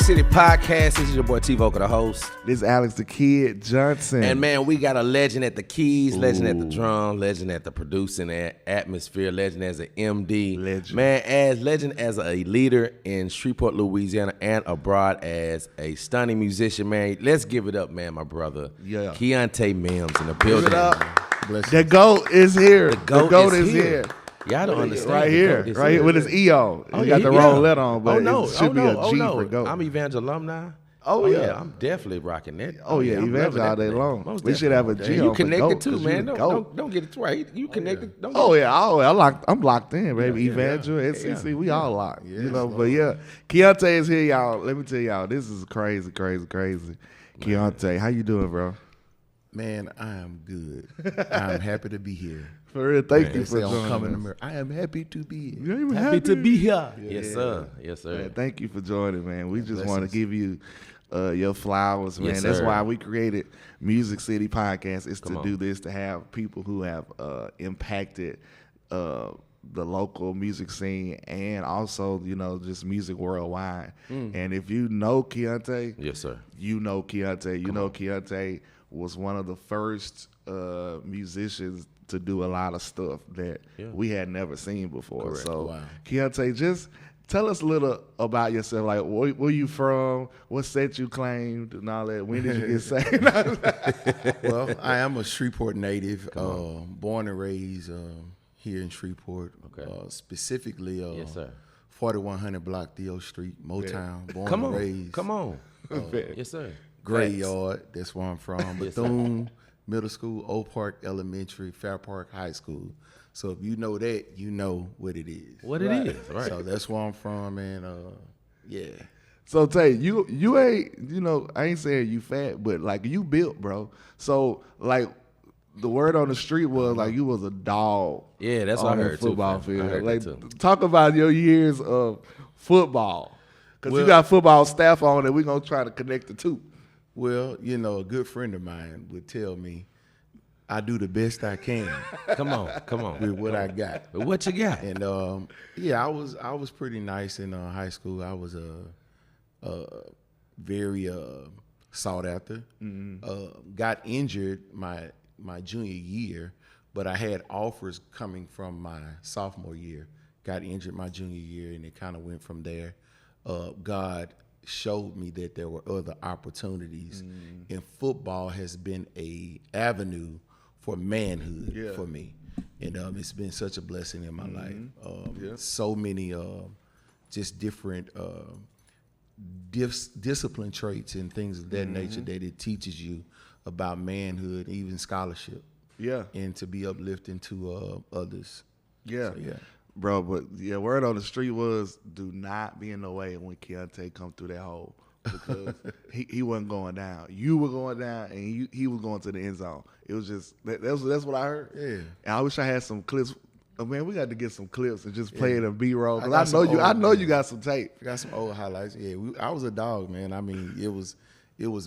City Podcast. This is your boy T-Vocal, the host. This is Alex the Kid Johnson. And man, we got a legend at the keys, legend at the drum, legend at the producing and atmosphere, legend as an MD. Legend. Man, legend as a leader in Shreveport, Louisiana, and abroad as a stunning musician, man. Let's give it up, man, my brother. Yeah. Keontae Mims in the Give building. it up. The GOAT is here. The GOAT is here. Y'all don't understand. Right here with his E on. Oh, He got the wrong letter on, but it should be a G no. for GOAT. I'm Evangel alumni. Oh, yeah. I'm definitely rocking that. Oh, yeah, I'm Evangel loving all that, day man. long. Most We should have a definitely. G You on for connected GOAT, too, 'cause you man. the GOAT. Don't get it right. You connected. Don't Oh yeah, I'm locked in, baby. Yeah, Evangel, yeah. SCC, we all locked. But yeah, Keontae is here, y'all. Let me tell y'all, this is crazy. Keontae, how you doing, bro? Man, I am good. I'm happy to be here. For real, thank you They for say I'm joining coming to us. mirror. I am happy to be here. You ain't Happy to be here. Yes, Yeah. sir. Yes, sir. Man, thank you for joining, man. We just want to blessings. give you your flowers, man. Yes, That's sir. why we created Music City Podcast, is Come to on. do this, to have people who have impacted the local music scene and also, just music worldwide. And if you know Keontae, Yes, sir. you know Keontae. Keontae was one of the first musicians to do a lot of stuff that we had never seen before. Correct. So, Wow. Keontae, just tell us a little about yourself. Like, where you from? What set you claimed and all that? When did you get saved? Well, I am a Shreveport native, born and raised here in Shreveport. Okay. Specifically, Yes, sir. 4100 block Theo Street, Motown. Born Come and on. raised. Come on. Yes, sir. Graveyard, that's where I'm from. Yes, sir. Bethune Middle School, Oak Park Elementary, Fair Park High School. So if you know that, you know what it is. What it is, right? So that's where I'm from, and yeah. So, Tay, you ain't, I ain't saying you fat, but like you built, bro. So, like, the word on the street was like you was a dog. Yeah, that's what I on the heard too, football fam. I field. heard Like, that too. talk about your years of football, because you Well- got football staff on, and we're gonna try to connect the two. Well, a good friend of mine would tell me I do the best I can Come on. with what I got. But what you got? And I was pretty nice in high school. I was very sought after. Got injured my junior year, but I had offers coming from my sophomore year. Got injured my junior year, and it kind of went from there. God showed me that there were other opportunities, and football has been a avenue for manhood for me, and it's been such a blessing in my life. So many just different discipline traits and things of that nature that it teaches you about manhood, even scholarship, Yeah, and to be uplifting to others. yeah, So, yeah. bro. But yeah, word on the street was, do not be in the way when Keontae come through that hole, because he wasn't going down. You were going down, and he was going to the end zone. It was just that's what I heard. Yeah. And I wish I had some clips. Oh, man, we got to get some clips and just play it in B-roll. I Cause got I know some you. I old- know you got some tape. I got some old highlights. Yeah, I was a dog, man. I mean, it was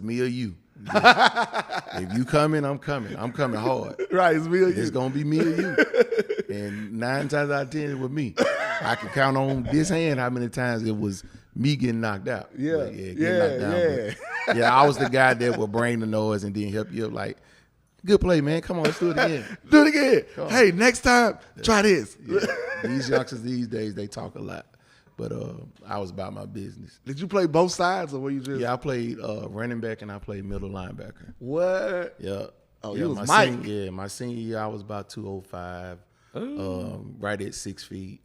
me or you. If you coming, I'm coming. I'm coming hard. Right, it's me or you. It's gonna be me or you. And 9 times out of 10, it was me. I can count on this hand how many times it was me getting knocked out. Yeah, But getting knocked down. But yeah, I was the guy that would bring the noise and then help you up. Like, good play, man. Come on, let's do it again. Do it again. Hey, next time, try this. Yeah. These youngsters these days, they talk a lot. But I was about my business. Did you play both sides, or were you just? Yeah, I played running back and I played middle linebacker. What? Yeah. Oh, yeah, you was Mike. My senior year, I was about 205, right at 6 feet.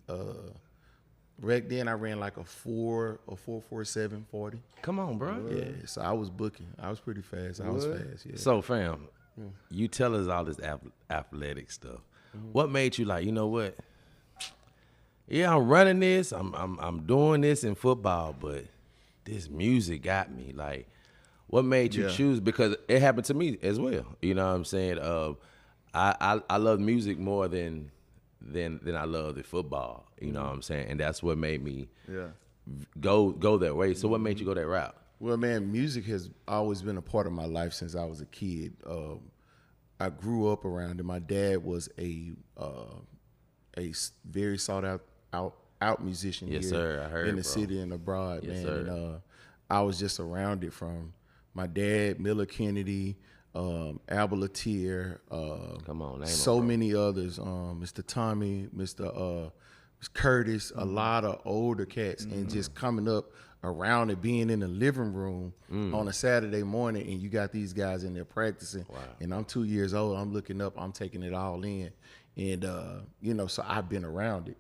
Back then, I ran like a 4.47 40. Come on, bro. Yeah, so I was booking. I was pretty fast. I was fast. Yeah. So, fam, you tell us all this athletic stuff. What made you like, you know what? Yeah, I'm running this. I'm doing this in football, but this music got me. Like, what made you Yeah. choose? Because it happened to me as well. You know what I'm saying? I love music more than I love the football. You know what I'm saying? And that's what made me Yeah. go that way. So what made you go that route? Well, man, music has always been a part of my life since I was a kid. I grew up around it. My dad was a very sought out musician Yes, here sir. I heard, in the bro. city and abroad, Yes, man. sir. And I was just surrounded from my dad, Miller Kennedy, Albert Latier, Come on, name so 'em, bro. many others, Mr. Tommy, Mr. Curtis, a lot of older cats, and just coming up around it, being in the living room on a Saturday morning, and you got these guys in there practicing, and I'm 2 years old, I'm looking up, I'm taking it all in, and so I've been around it.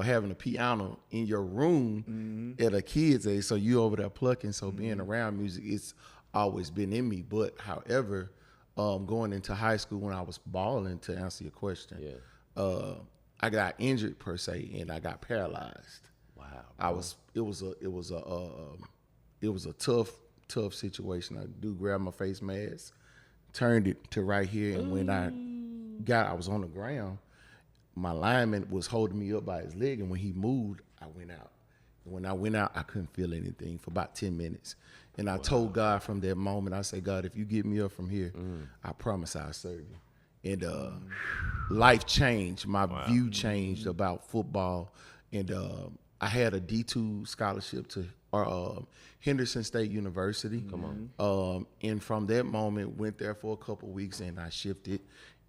Having a piano in your room at a kid's age, so you over there plucking, so being around music, it's always been in me. But however, going into high school when I was balling, to answer your question, I got injured per se, and I got paralyzed. Wow. It was a tough situation. I do grab my face mask, turned it to right here, and when I was on the ground. My lineman was holding me up by his leg, and when he moved, I went out. And when I went out, I couldn't feel anything for about 10 minutes. And I told God from that moment, I said, God, if you get me up from here, I promise I'll serve you. And life changed. My view changed about football. And I had a D2 scholarship to Henderson State University. Come on. And from that moment, went there for a couple weeks, and I shifted.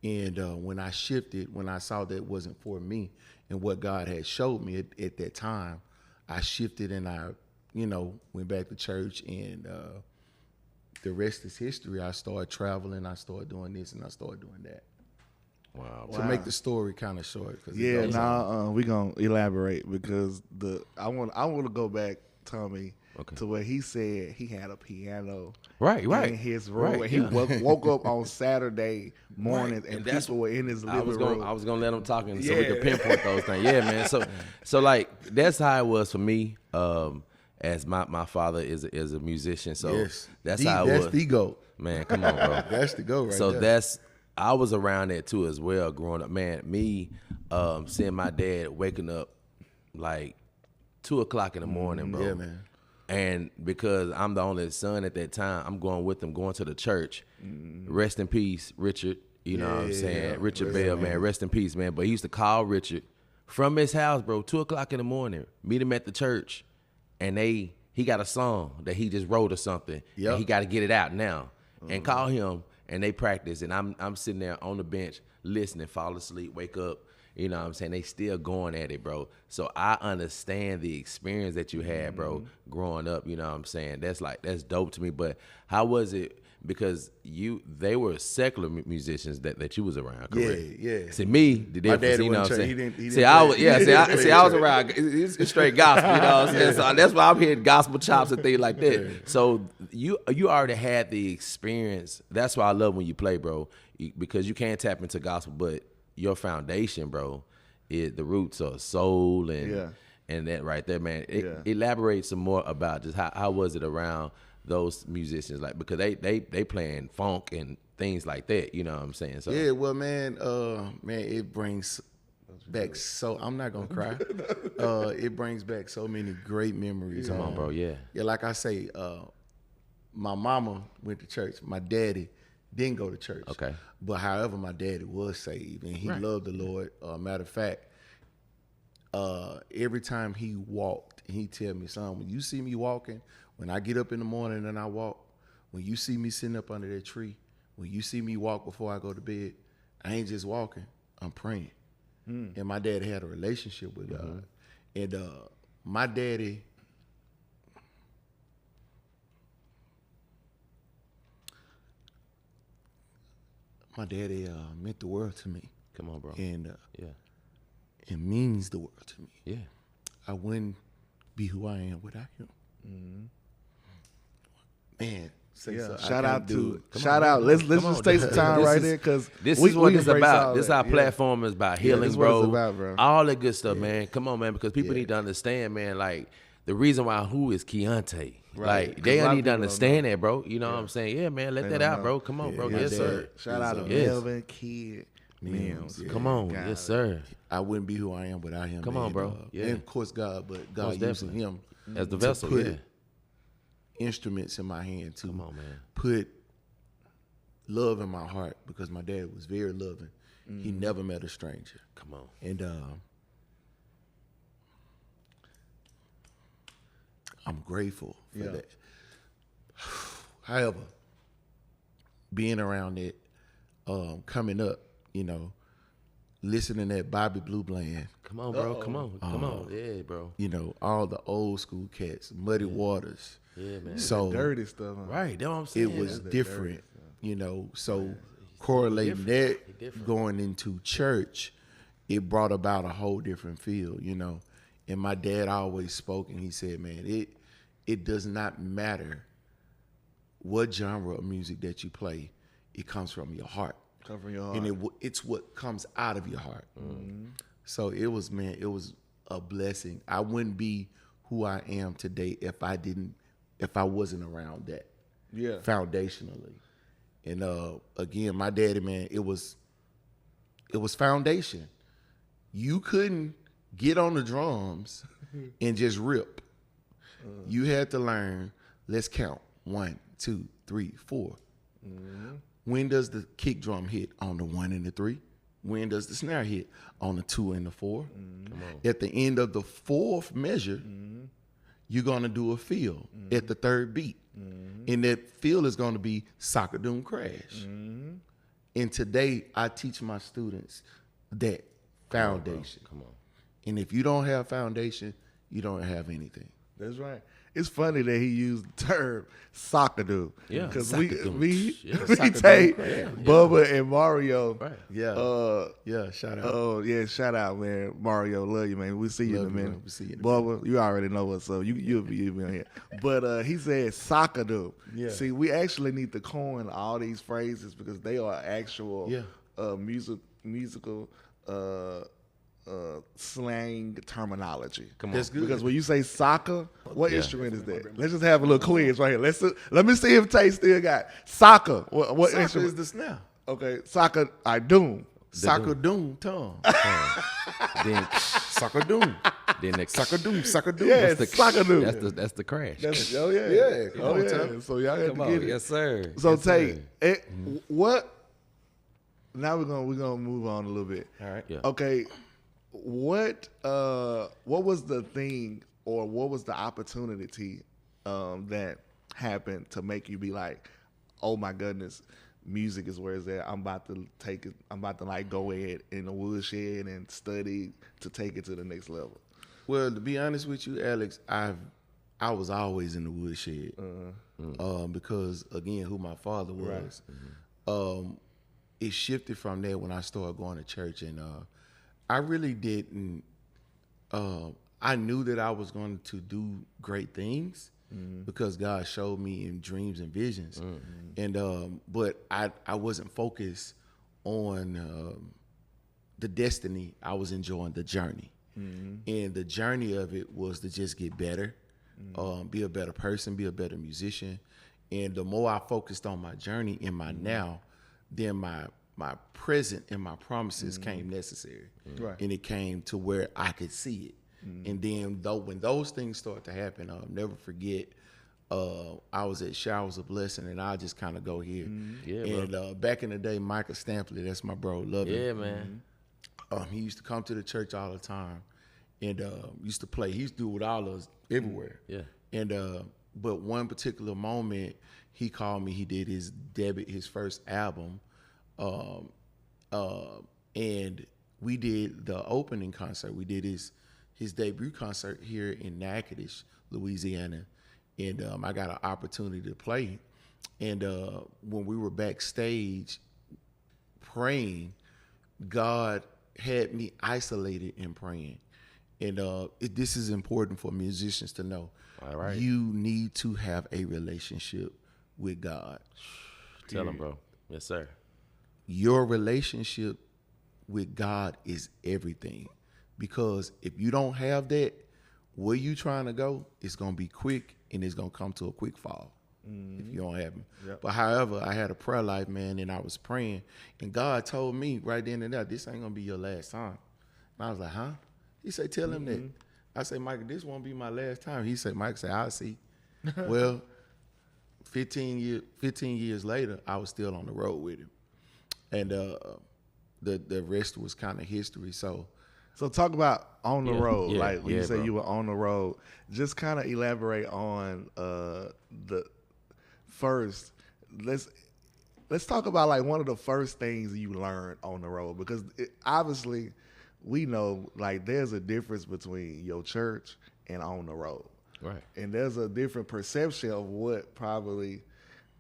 And when I shifted, when I saw that it wasn't for me and what God had showed me at that time, I shifted and I, went back to church, and the rest is history. I started traveling, I started doing this, and I started doing that. Wow. To make the story kind of short. Yeah, we gonna elaborate because I want to go back, Tommy, to where he said he had a piano right in his room, and he woke up on Saturday mornings, and that's people were in his living room. I was gonna let him talk, and so we could pinpoint those things. Yeah, man. So like that's how it was for me. As my father is a musician, so that's how it was. That's the GOAT. Man, come on, bro. That's the GOAT right there. So I was around that too as well growing up. Man, me seeing my dad waking up like 2:00 in the morning, bro. Yeah, man. And because I'm the only son at that time, I'm going with him, going to the church. Rest in peace, Richard. You know what I'm saying? Yeah. Richard Bell, man. Rest in peace, man. But he used to call Richard from his house, bro, 2:00 in the morning, meet him at the church, and he got a song that he just wrote or something. Yep. And he got to get it out now. And call him, and they practice. And I'm sitting there on the bench listening, fall asleep, wake up. You know what I'm saying? They still going at it, bro. So I understand the experience that you had, bro, growing up. You know what I'm saying? That's dope to me. But how was it? Because they were secular musicians that you was around, correct? Yeah. See, me, the difference, daddy you know what I'm wasn't saying? church. He didn't See, play I was around. It's straight gospel, you know what I'm saying? So that's why I'm hearing gospel chops and things like that. So you already had the experience. That's why I love when you play, bro, because you can't tap into gospel, but your foundation, bro, is the roots of soul and that right there, man. Elaborate some more about just how was it around those musicians, like, because they playing funk and things like that, you know what I'm saying? So yeah, well, man, it brings back I'm not gonna cry. It brings back so many great memories. Come on, bro. Yeah, like I say, my mama went to church. My daddy didn't go to church. Okay. But however, my daddy was saved and he loved the Lord. Matter of fact, every time he walked, he'd tell me, son, when you see me walking, when I get up in the morning and I walk, when you see me sitting up under that tree, when you see me walk before I go to bed, I ain't just walking, I'm praying. And my daddy had a relationship with God. And my daddy, meant the world to me. come on, bro. And Yeah, it means the world to me. yeah. I wouldn't be who I am without him. Man, shout out. Let's just take some time right there, because This is what it's about. This our platform is about healing, this is bro. what it's about, bro. All that good stuff, man. Come on, man, because people need to understand, man, like the reason why who is Keontae. Right. Like 'Cause they a lot of need to people don't understand that, bro. You know what I'm saying? Yeah, man, let They that don't out, know. bro. Come on, bro. my Yes, dad sir. Shout out to Yes. Melvin, Kid, Mims. Yeah. Come on. Got Yes, it. sir. I wouldn't be who I am without him. Come on, man. bro. Yeah. And of course God, but God Most using definitely. him As the to vessel, put yeah. instruments in my hand to Come on, man. put love in my heart, because my dad was very loving. He never met a stranger. Come on. And I'm grateful for that. However, being around it, coming up, listening to that Bobby Blue Bland, Come on, bro. Come on. Yeah, bro. all the old school cats, Muddy Waters. Yeah, man. So Dirty stuff. Huh? Right. That's what I'm saying. it was that different, So correlating that going into church, it brought about a whole different feel, And my dad always spoke, and he said, "Man, it does not matter what genre of music that you play, it comes from your heart, Come from your heart. and it's what comes out of your heart." So it was a blessing. I wouldn't be who I am today if I wasn't around that. Yeah. Foundationally. And again, my daddy, man, it was foundation. You couldn't get on the drums and just rip. You had to learn, let's count. 1, 2, 3, 4. When does the kick drum hit? On the 1 and the 3. When does the snare hit? On the 2 and the 4. At the end of the 4th measure, you're gonna do a fill at the 3rd beat. And that fill is gonna be Soccer Doom Crash. And today I teach my students that foundation. Come on. And if you don't have foundation, you don't have anything. That's right. It's funny that he used the term soccer dude. Yeah, Because soccer we dude. we Yeah, we soccer take dude. Bubba and Mario. Right. Yeah. Shout out. Oh yeah, shout out, man. Mario, love you, man. We'll see you Love in a you, minute. man. We'll see you in a Bubba, you already know what's up. You'll be on here. But he said soccer dude. Yeah. See, we actually need to coin all these phrases because they are actual Yeah. musical slang terminology. Come on. That's good. Because when you say soccer, what instrument is that? Let's just have a little quiz right here. Let me see if Tay still got soccer. What Soccer instrument? is the snare. Okay, soccer. I doom. Soccer Doom tongue. Then, Soccer Doom. then the Soccer Doom. Soccer Doom. Yeah, That's soccer dude. That's the crash. Oh yeah, Yeah, come oh on, yeah. Tom. So y'all got Come to on. get it. Yes, sir. So Yes, Tay, sir. what? Now we're gonna move on a little bit. All right. Yeah. Okay, what was the thing or what was the opportunity that happened to make you be like, oh my goodness, music is where it's at. I'm about to take it. I'm about to like go ahead in the woodshed and study to take it to the next level. Well, to be honest with you, Alex, I was always in the woodshed because again, who my father was. It shifted from there when I started going to church, and I really didn't. I knew that I was going to do great things because God showed me in dreams and visions, and but I wasn't focused on the destiny. I was enjoying the journey, and the journey of it was to just get better, be a better person, be a better musician, and the more I focused on my journey in my now, then my present and my promises came necessary, Right. and it came to where I could see it. And then when those things start to happen, I'll never forget. I was at Showers of Blessing, and I'll just kind of go here. Yeah, and back in the day, Michael Stampley, that's my bro, love him. Yeah, man. He used to come to the church all the time, and used to play. He used to do it with all of us everywhere. Yeah. And but one particular moment, he called me. He did his first album, and we did the opening concert. We did his debut concert here in Natchitoches, Louisiana, and I got an opportunity to play. And when we were backstage praying, God had me isolated in praying. And this is important for musicians to know. All right. You need to have a relationship with God. Tell him, bro. Yes, sir. Your relationship with God is everything. Because if you don't have that, where you trying to go, it's going to be quick and it's going to come to a quick fall if you don't have him. Yep. But however, I had a prayer life, man, and I was praying. And God told me right then and there, this ain't going to be your last time. And I was like, huh? He said, tell him that. I said, Michael, this won't be my last time. He said, Michael said, I'll see. Well, 15 years later, I was still on the road with him. And the rest was kind of history. So talk about on the Yeah, road. yeah, Like when you yeah, say bro. you were on the road, just kind of elaborate on first, let's talk about like one of the first things you learned on the road, because obviously we know like there's a difference between your church and on the road. Right. And there's a different perception of what probably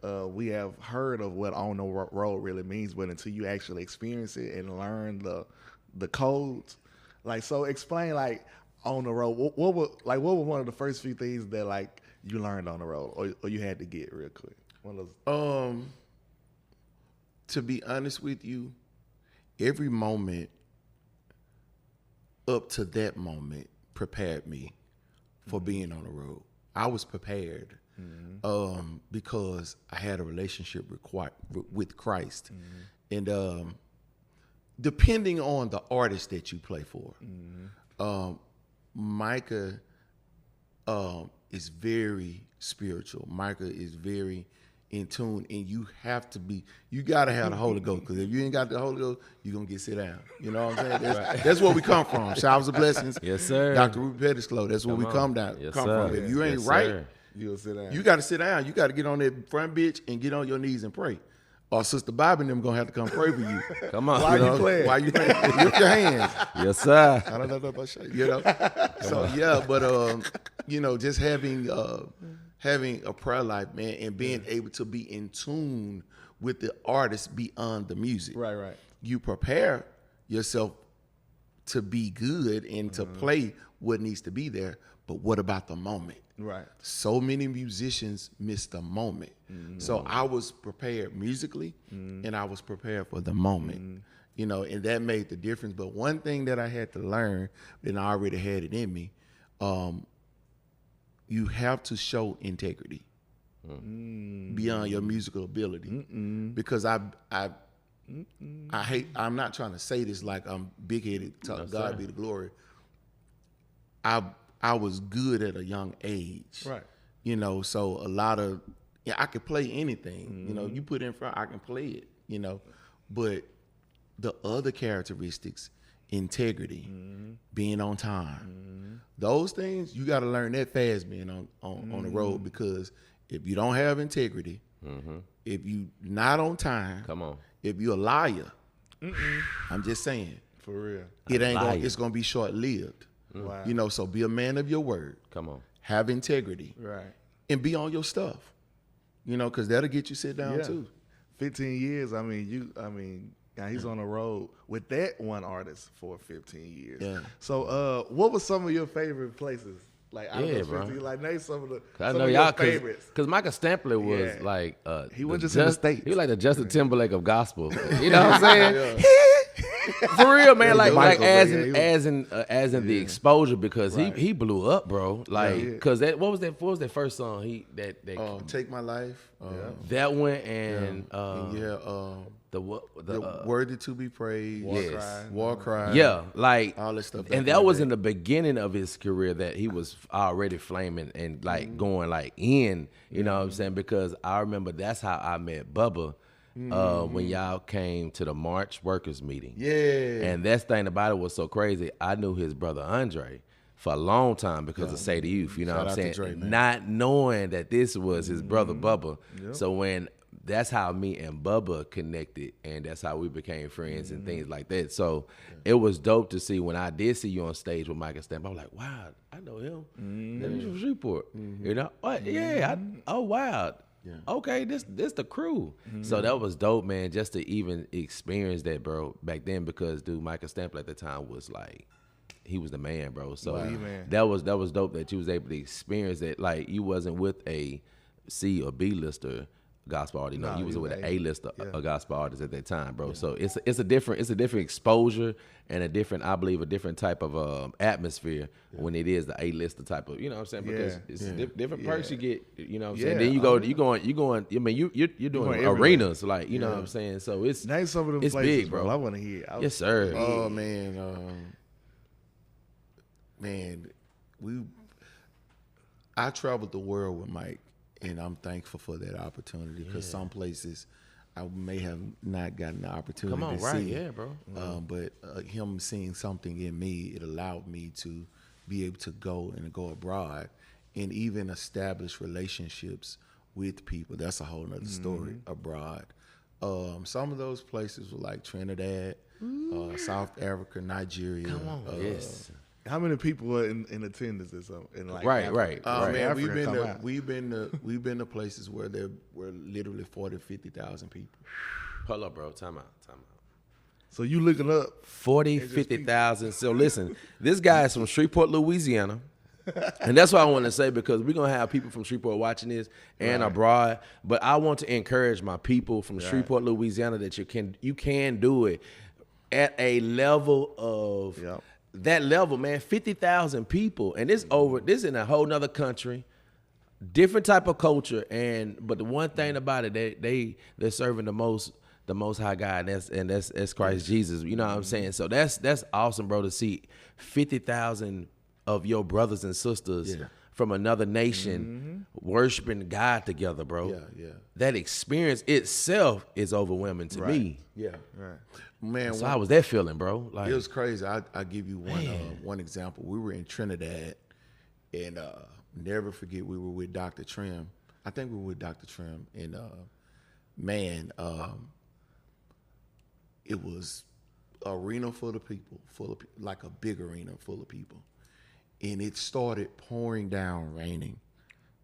we have heard of what on the road really means, but until you actually experience it and learn the codes, like, so explain like on the road, what were one of the first few things that like you learned on the road, or you had to get real quick? One of those. To be honest with you, every moment up to that moment prepared me for being on the road. I was prepared because I had a relationship with Christ. And depending on the artist that you play for, Micah is very spiritual. Micah is very in tune, and you gotta have the Holy Ghost, because if you ain't got the Holy Ghost, you're gonna get sit down. You know what I'm saying? That's where we come from. Showers of blessings. Yes, sir. Dr. Ruby Pettisclo. That's where we come Yes, from. sir. If you ain't Yes, right, sir. You'll sit down. you gotta sit down. You gotta get on that front bitch and get on your knees and pray. Or Sister Bobby and them gonna have to come pray for you. Come on. Why you you know? playing? Why you playing? Lift your hands. Yes, sir. I don't know about shape, you know. So yeah, but you know, just having a prayer life, man, and being able to be in tune with the artist beyond the music. Right. You prepare yourself to be good and to play what needs to be there, but what about the moment? Right. So many musicians miss the moment. So I was prepared musically, and I was prepared for the moment. You know, and that made the difference. But one thing that I had to learn, and I already had it in me, you have to show integrity beyond your musical ability. Because I'm not trying to say this like I'm big-headed, God be the glory. I was good at a young age. Right. You know, so a lot of, I could play anything. You know, you put it in front, I can play it, you know. But the other characteristics, integrity, being on time, those things, you got to learn that fast being on the road, because if you don't have integrity, if you not on time, Come on. if you're a liar, I'm just saying, For real. it ain't liar. gonna, it's gonna be short-lived. Wow. You know, so be a man of your word, Come on. have integrity, Right. and be on your stuff. You know, because that'll get you sit down Yeah. too. 15 years. I mean, yeah, he's on the road with that one artist for 15 years. Yeah. So, what were some of your favorite places? Like, out of Yeah, those bro. 15, like, name some of the I some know of y'all, your favorites. because Michael Stampler was Yeah. like He wasn't just in the States. He was like the Justin Timberlake of gospel. You know what I'm saying? For real, man. Like Michael, as bro, in yeah, as in the exposure, because Right. he blew up, bro. Like, Yeah. because what was that first song that Take My Life. that one and the Worthy to be praised. Yes. War Cry. yeah, like All that stuff. and that was in the beginning of his career that he was already flaming and like going like in, you know what I'm saying? Because I remember that's how I met Bubba when y'all came to the March Workers meeting. Yeah. And that thing about it was so crazy. I knew his brother Andre for a long time because of Say the Youth, you know Shout what I'm out to saying? Dre, man. Not knowing that this was his brother Bubba. So when that's how me and Bubba connected, and that's how we became friends and things like that. So it was dope to see when I did see you on stage with Michael Stamp. I was like, wow, I know him. That is from Shreveport. You know? Oh, yeah. Oh, wow. Okay, this the crew. So that was dope, man, just to even experience that, bro, back then, because dude, Michael Stamp at the time was like, he was the man, bro. So man. that was dope that you was able to experience that. Like, you wasn't with a C or B lister gospel artist. No, you was with an A lister a gospel artist at that time, bro. So it's a different exposure and I believe a different type of atmosphere when it is the A lister type of, you know what I'm saying? Because it's different perks you get, you know what I'm saying? Then you going, I mean, you're doing going everywhere. arenas, like, you know what I'm saying? So it's Name some of them it's places, big, bro. I want to hear. Yes, sir. Oh man, I traveled the world with Mike, and I'm thankful for that opportunity, because some places I may have not gotten the opportunity Come on, to right? see. Yeah, bro. But him seeing something in me, it allowed me to be able to go abroad and even establish relationships with people. That's a whole nother story abroad. Some of those places were like Trinidad, South Africa, Nigeria. Come on, yes. How many people were in attendance or something? In like Right, Africa? right. Oh man, Africa we've been to places where there were literally 40, 50,000 people. Hold up, bro. Time out. So you looking up? 40, 50,000. So listen, this guy is from Shreveport, Louisiana. And that's what I want to say, because we're going to have people from Shreveport watching this and abroad. But I want to encourage my people from Shreveport, Louisiana, that you can do it at a level of that level, man. 50,000 people. And this in a whole nother country, different type of culture. But the one thing about it, they're serving the most high God, and that's Christ Jesus. You know what I'm saying? So that's awesome, bro, to see 50,000 of your brothers and sisters from another nation worshiping God together, bro. Yeah. That experience itself is overwhelming to me. Yeah. Right. Man, So how was that feeling, bro? Like, it was crazy. I'll give you one example. We were in Trinidad, and never forget, we were with Dr. Trim. I think we were with Dr. Trim, and it was arena full of people, like a big arena full of people. And it started pouring down, raining.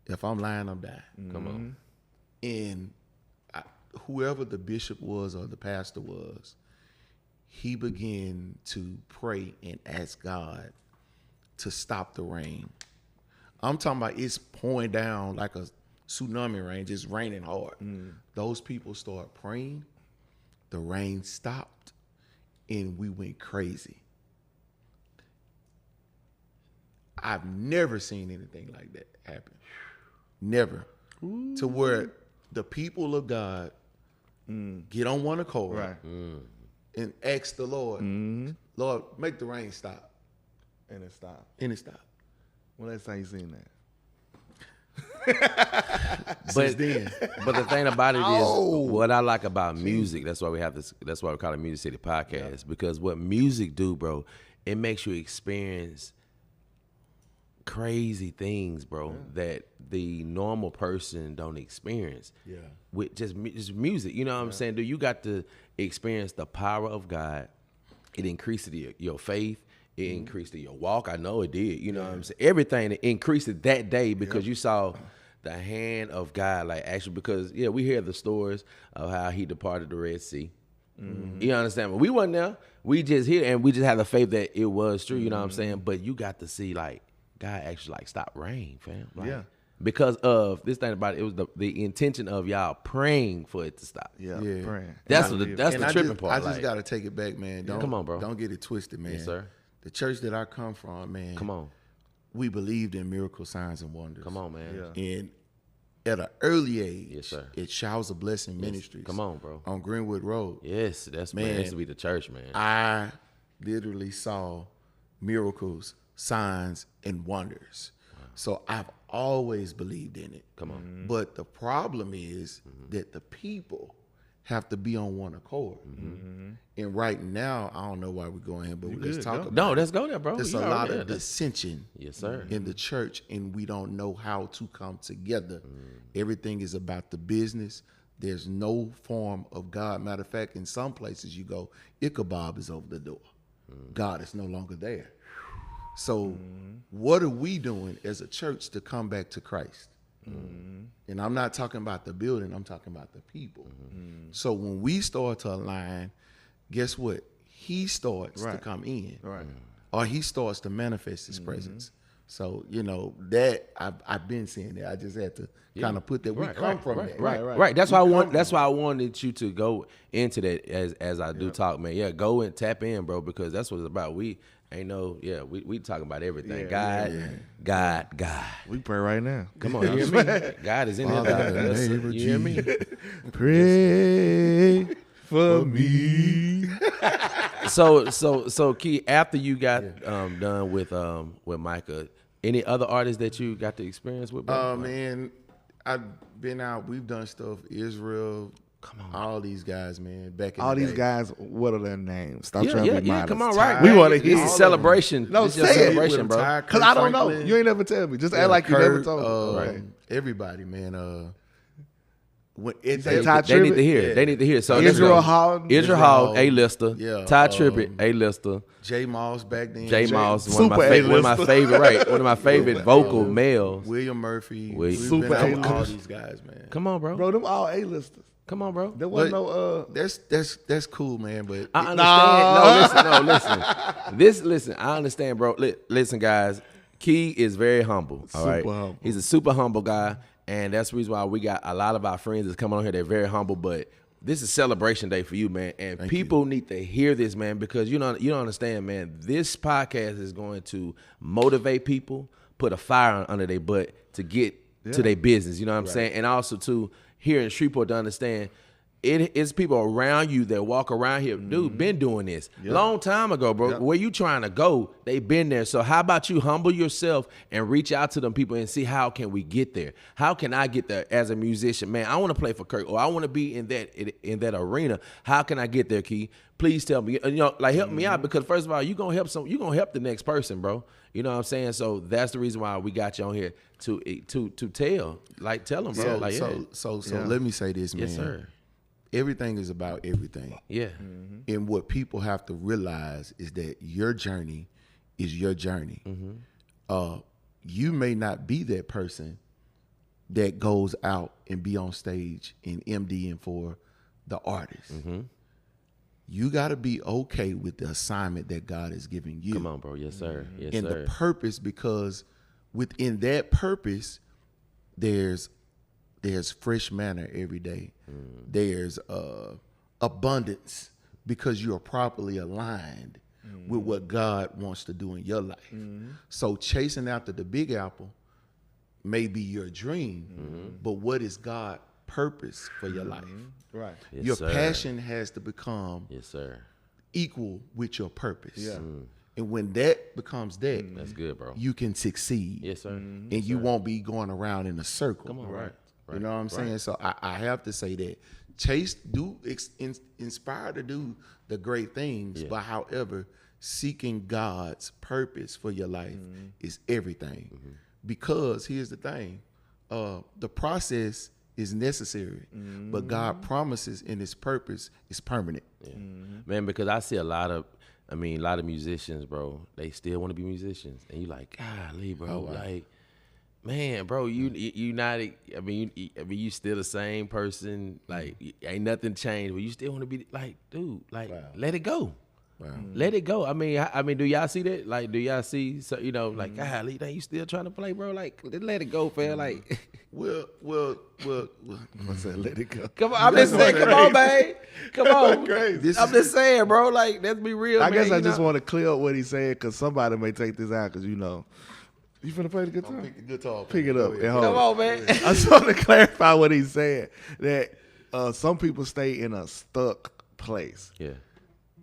If I'm lying, I'm dying. come on. And whoever the bishop was or the pastor was, he began to pray and ask God to stop the rain. I'm talking about it's pouring down like a tsunami rain, just raining hard. Those people start praying, the rain stopped, and we went crazy. I've never seen anything like that happen. Never. To where the people of God get on one accord Right. and ask the Lord, Lord, make the rain stop. And it stopped. And it stopped. When last time you seen that? Since then. But the thing about it is, what I like about music, that's why we have this, that's why we call it Music City Podcast, because what music do, bro, it makes you experience crazy things, bro, that the normal person don't experience. Yeah. With just music, you know what I'm saying? Dude, you got to experience the power of God. It increased your faith. It increased your walk. I know it did. You know what I'm saying? Everything it increased it that day because you saw the hand of God, like actually, because we hear the stories of how he departed the Red Sea. You understand? But we wasn't there. We just hear, and we just had the faith that it was true. You know what I'm saying? But you got to see like God actually like stop rain, fam. Like, because of this thing about it, it was the intention of y'all praying for it to stop. Yeah. Yeah. Praying. That's the tripping part. I just like, got to take it back, man. Come on, bro. Don't get it twisted, man. Yes, sir. The church that I come from, man. Come on. We believed in miracle signs and wonders. Come on, man. Yeah. And at an early age, Yes, sir. at Showers of Blessing Ministries. Come on, bro. On Greenwood Road. Yes, that's man. Man. That used to be the church, man. I literally saw miracles, signs, and wonders. So I've always believed in it. Come on. But the problem is that the people have to be on one accord. And right now, I don't know why we're going here, but let's good, talk go. about No, it. let's go there, bro. There's You a already lot there. of dissension Yes, sir. in the church, and we don't know how to come together. Everything is about the business. There's no form of God. Matter of fact, in some places you go, Ichabod is over the door. God is no longer there. So what are we doing as a church to come back to Christ? And I'm not talking about the building, I'm talking about the people. So when we start to align, guess what? He starts to come in. Right. Or he starts to manifest his presence. So, that I've been seeing that. I just had to kind of put that. We come from that. Right. That's why I wanted you to go into that as I do talk, man. Yeah, go and tap in, bro, because that's what it's about. We talking about everything. God. We pray right now. Come on, you hear me? God is in here. That's it. You hear me? Pray for me. So Key, after you got done with Micah, any other artists that you got to experience with, bro? Man, I've been out. We've done stuff. Israel. Come on. All these guys, man. Back in All the these day. guys, what are their names? Stop trying to be modest. Come on, right. We want to This hear. is celebration. No, this is your say it. celebration, bro. Ty, Because I don't know. Franklin. You ain't never tell me. Just act like you Kurt, never told me. Everybody, man. when say Ty They need Tribbett? to hear it. Yeah. They need to hear it. So Israel Hall. Israel Hall, A-lister. Yeah, Ty Tribbett, A-lister. J. Moss back then. J. Moss, one Super of my A-lister. favorite, right? One of my favorite vocal males. William Murphy. Wait. We've Super been over all A-list. these guys, man. Come on, bro. Bro, them all A-listers. Come on, bro. There wasn't But that's cool, man. But I understand. No, listen. Listen, I understand, bro. Listen, guys. Key is very humble. All right. Super humble. He's a super humble guy, and that's the reason why we got a lot of our friends that's coming on here. They're very humble, but this is celebration day for you, man. And people need to hear this, man, because you don't understand, man. This podcast is going to motivate people, put a fire under their butt to get to their business. You know what I'm saying? And also to here in Shreveport to understand. It's people around you that walk around here. Dude, been doing this long time ago, bro. Where you trying to go, they've been there. So how about you humble yourself and reach out to them people and see how can we get there? How can I get there as a musician? Man, I want to play for Kirk, or I want to be in that arena. How can I get there, Key? Please tell me. Help me out, because first of all, you gonna help the next person, bro. You know what I'm saying? So that's the reason why we got you on here to tell them, bro. So let me say this, man. Yes, sir. Everything is about everything. Yeah. And what people have to realize is that your journey is your journey. You may not be that person that goes out and be on stage and MDing for the artist. You got to be okay with the assignment that God is giving you. Come on, bro. Yes, sir. Yes, And sir. the purpose, because within that purpose, there's fresh manna every day. There's abundance, because you are properly aligned with what God wants to do in your life. So chasing after the big apple may be your dream, but what is God's purpose for your life? Right. Yes, Your sir. passion has to become Yes, sir. equal with your purpose. Yeah. And when that becomes that, That's good, bro. you can succeed. Yes, sir. And you won't be going around in a circle. Come on, right. You know what I'm saying? So I have to say that Chase inspire to do the great things, but however, seeking God's purpose for your life is everything. Because here's the thing, the process is necessary, but God promises in His purpose is permanent. Man, because I see a lot of musicians, bro. They still want to be musicians, and you like, golly, bro, like. Man, bro, you not. I mean, you still the same person. Like, ain't nothing changed, but you still want to be like, dude. Like, let it go. Wow. Let it go. I mean, do y'all see that? Like, do y'all see? So like, golly, you still trying to play, bro? Like, let it go, fam. Like, Well, I said, let it go. come on. I'm just saying, come on, man. Come on. Crazy. I'm just saying, bro. Like, let's be real. I guess man, I just want to clear up what he's saying, because somebody may take this out, because you finna play the guitar? pick the guitar. Pick it up and hold Come it. on, man. I just want to clarify what he's saying, that some people stay in a stuck place. Yeah.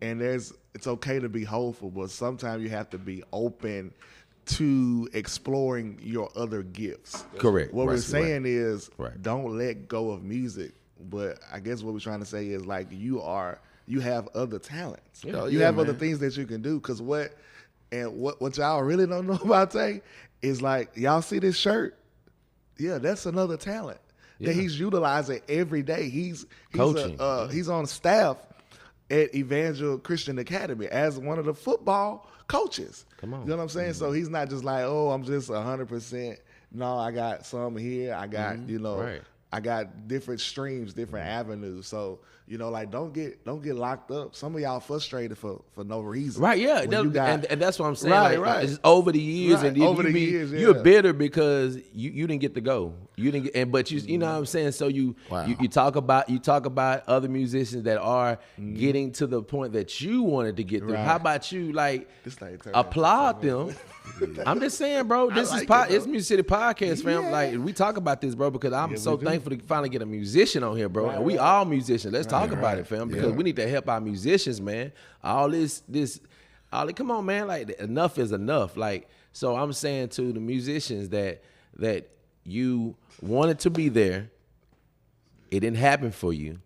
And it's okay to be hopeful, but sometimes you have to be open to exploring your other gifts. Correct. What we're Right. saying is Right. don't let go of music. But I guess what we're trying to say is, like, you have other talents. Yeah. You Yeah, have other man. things that you can do. Because what y'all really don't know about Tay is, like, y'all see this shirt? Yeah, that's another talent that he's utilizing every day. He's Coaching. He's on staff at Evangel Christian Academy as one of the football coaches. Come on. You know what I'm saying? So he's not just like, oh, I'm just 100%. No, I got some here. I got, Right. I got different streams, different avenues. So, like, don't get locked up. Some of y'all frustrated for no reason. Right, yeah, When you got- and that's what I'm saying. Right, like, right. It's over the years, Right, and over the years, you're yeah. bitter because you didn't get to go. You didn't get, but you know what I'm saying. So you talk about other musicians that are getting to the point that you wanted to get through. Right. How about you This thing turned applaud them? I'm just saying, bro. This like is it, it's Music City Podcast, fam. Yeah. Like, we talk about this, bro, because I'm so thankful to finally get a musician on here, bro. And we all musicians. Let's talk about it, fam, because we need to help our musicians, man. All come on, man. Like, enough is enough. Like, so I'm saying to the musicians that you wanted to be there, it didn't happen for you.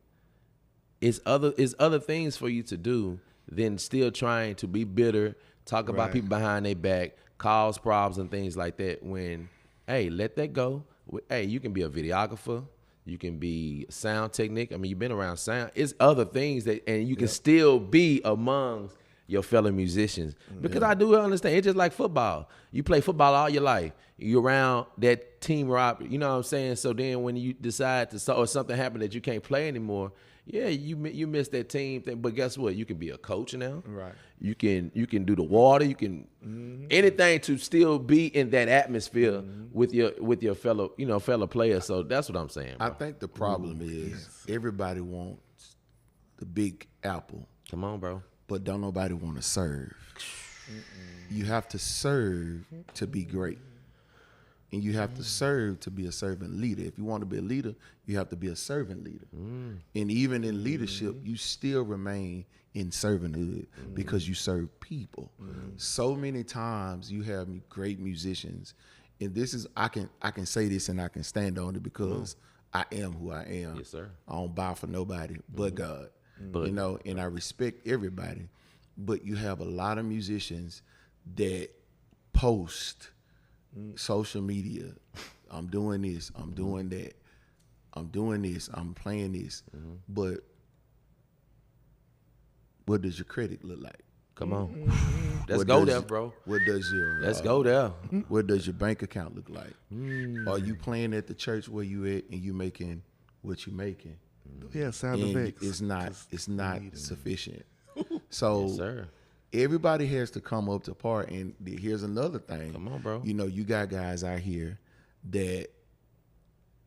It's other things for you to do than still trying to be bitter, talk about people behind their back, cause problems and things like that. When, hey, let that go. Hey, you can be a videographer. You can be sound technique. I mean, you've been around sound. It's other things that, and you can still be amongst your fellow musicians. Because I do understand. It's just like football. You play football all your life. You're around that team rock. You know what I'm saying? So then when you decide to, or something happened that you can't play anymore, yeah, you miss that team thing. But guess what? You can be a coach now. Right. You can do the water. You can anything to still be in that atmosphere with your fellow players. So that's what I'm saying, bro. I think the problem is everybody wants the big apple, Come on, bro. but don't nobody want to serve. You have to serve to be great. And you have to serve to be a servant leader. If you want to be a leader, you have to be a servant leader. And even in leadership, you still remain in servanthood because you serve people. So many times you have great musicians, and this is I can say this and I can stand on it because I am who I am. Yes, sir. I don't bow for nobody but God. You know, and I respect everybody. But you have a lot of musicians that post social media. I'm doing this. I'm doing that. I'm doing this. I'm playing this. But what does your credit look like? Come on. Let's What go does- there, bro. What does your Let's go there. What does your bank account look like? Are you playing at the church where you at and you making what you making? Yeah, sound And effects. it's not sufficient. So Yes, sir. everybody has to come up to par. And here's another thing. Come on, bro. You know, you got guys out here that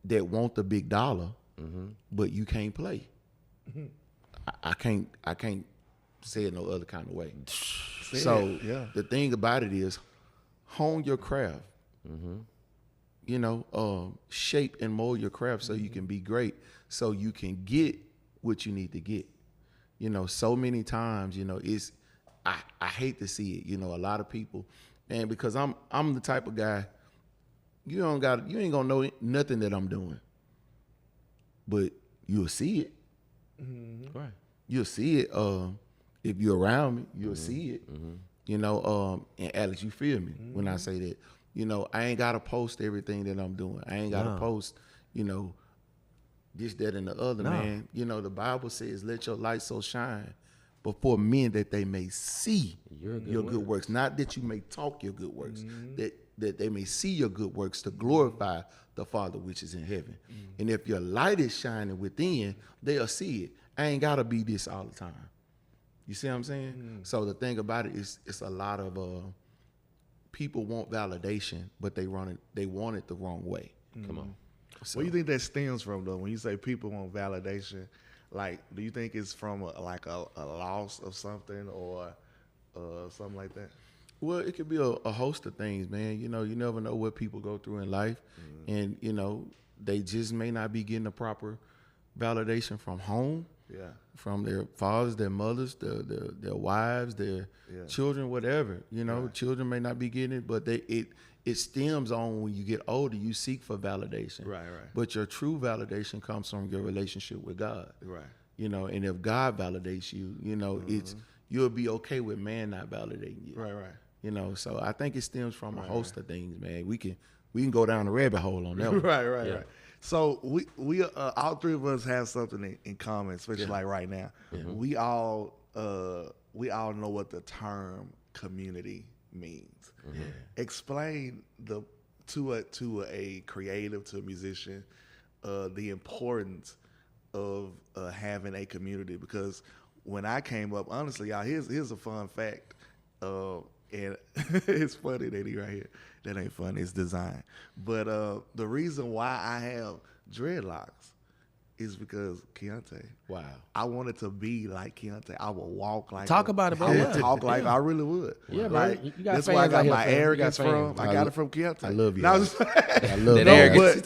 want the big dollar, but you can't play. I can't say it no other kind of way. So yeah. the thing about it is, hone your craft. You know, shape and mold your craft so you can be great, so you can get what you need to get. You know, so many times, you know, I hate to see it. You know, a lot of people, and because I'm the type of guy, you ain't gonna know nothing that I'm doing, but you'll see it. Right. You'll see it. If you're around me, you'll see it. You know, and Alex, you feel me when I say that. You know, I ain't gotta post everything that I'm doing. I ain't gotta post, you know, this, that, and the other, man. You know, the Bible says, let your light so shine before men that they may see your good works. Not that you may talk your good works, that they may see your good works to glorify the Father which is in heaven. And if your light is shining within, they'll see it. I ain't gotta be this all the time. You see what I'm saying? So the thing about it is, it's a lot of people want validation, but they want it the wrong way. Come on. What do you think that stems from, though? When you say people want validation, like, do you think it's from a loss of something or something like that? Well, it could be a host of things, man. You know, you never know what people go through in life, and you know, they just may not be getting the proper validation from home. Yeah. From their fathers, their mothers, their wives, their children, whatever. You know, children may not be getting it, but it stems on when you get older, you seek for validation. Right. But your true validation comes from your relationship with God. Right. You know, and if God validates you, you know, you'll be okay with man not validating you. Right. You know, so I think it stems from a host of things, man. We can go down the rabbit hole on that one. Right. So we all three of us have something in common, especially like right now. We all know what the term community means. Explain to a creative, to a musician, the importance of having a community. Because when I came up, honestly, y'all, here's a fun fact. And it's funny that he right here. That ain't funny. It's design. But the reason why I have dreadlocks is because Keontae. Wow. I wanted to be like Keontae. I would walk like Talk about it, bro. I would Yeah. talk like I really would. Yeah, bro. like, You got that's where I fans got out here, my fam. You got arrogance from. fans. I got it from Keontae. I love you. No, I love That that. arrogance.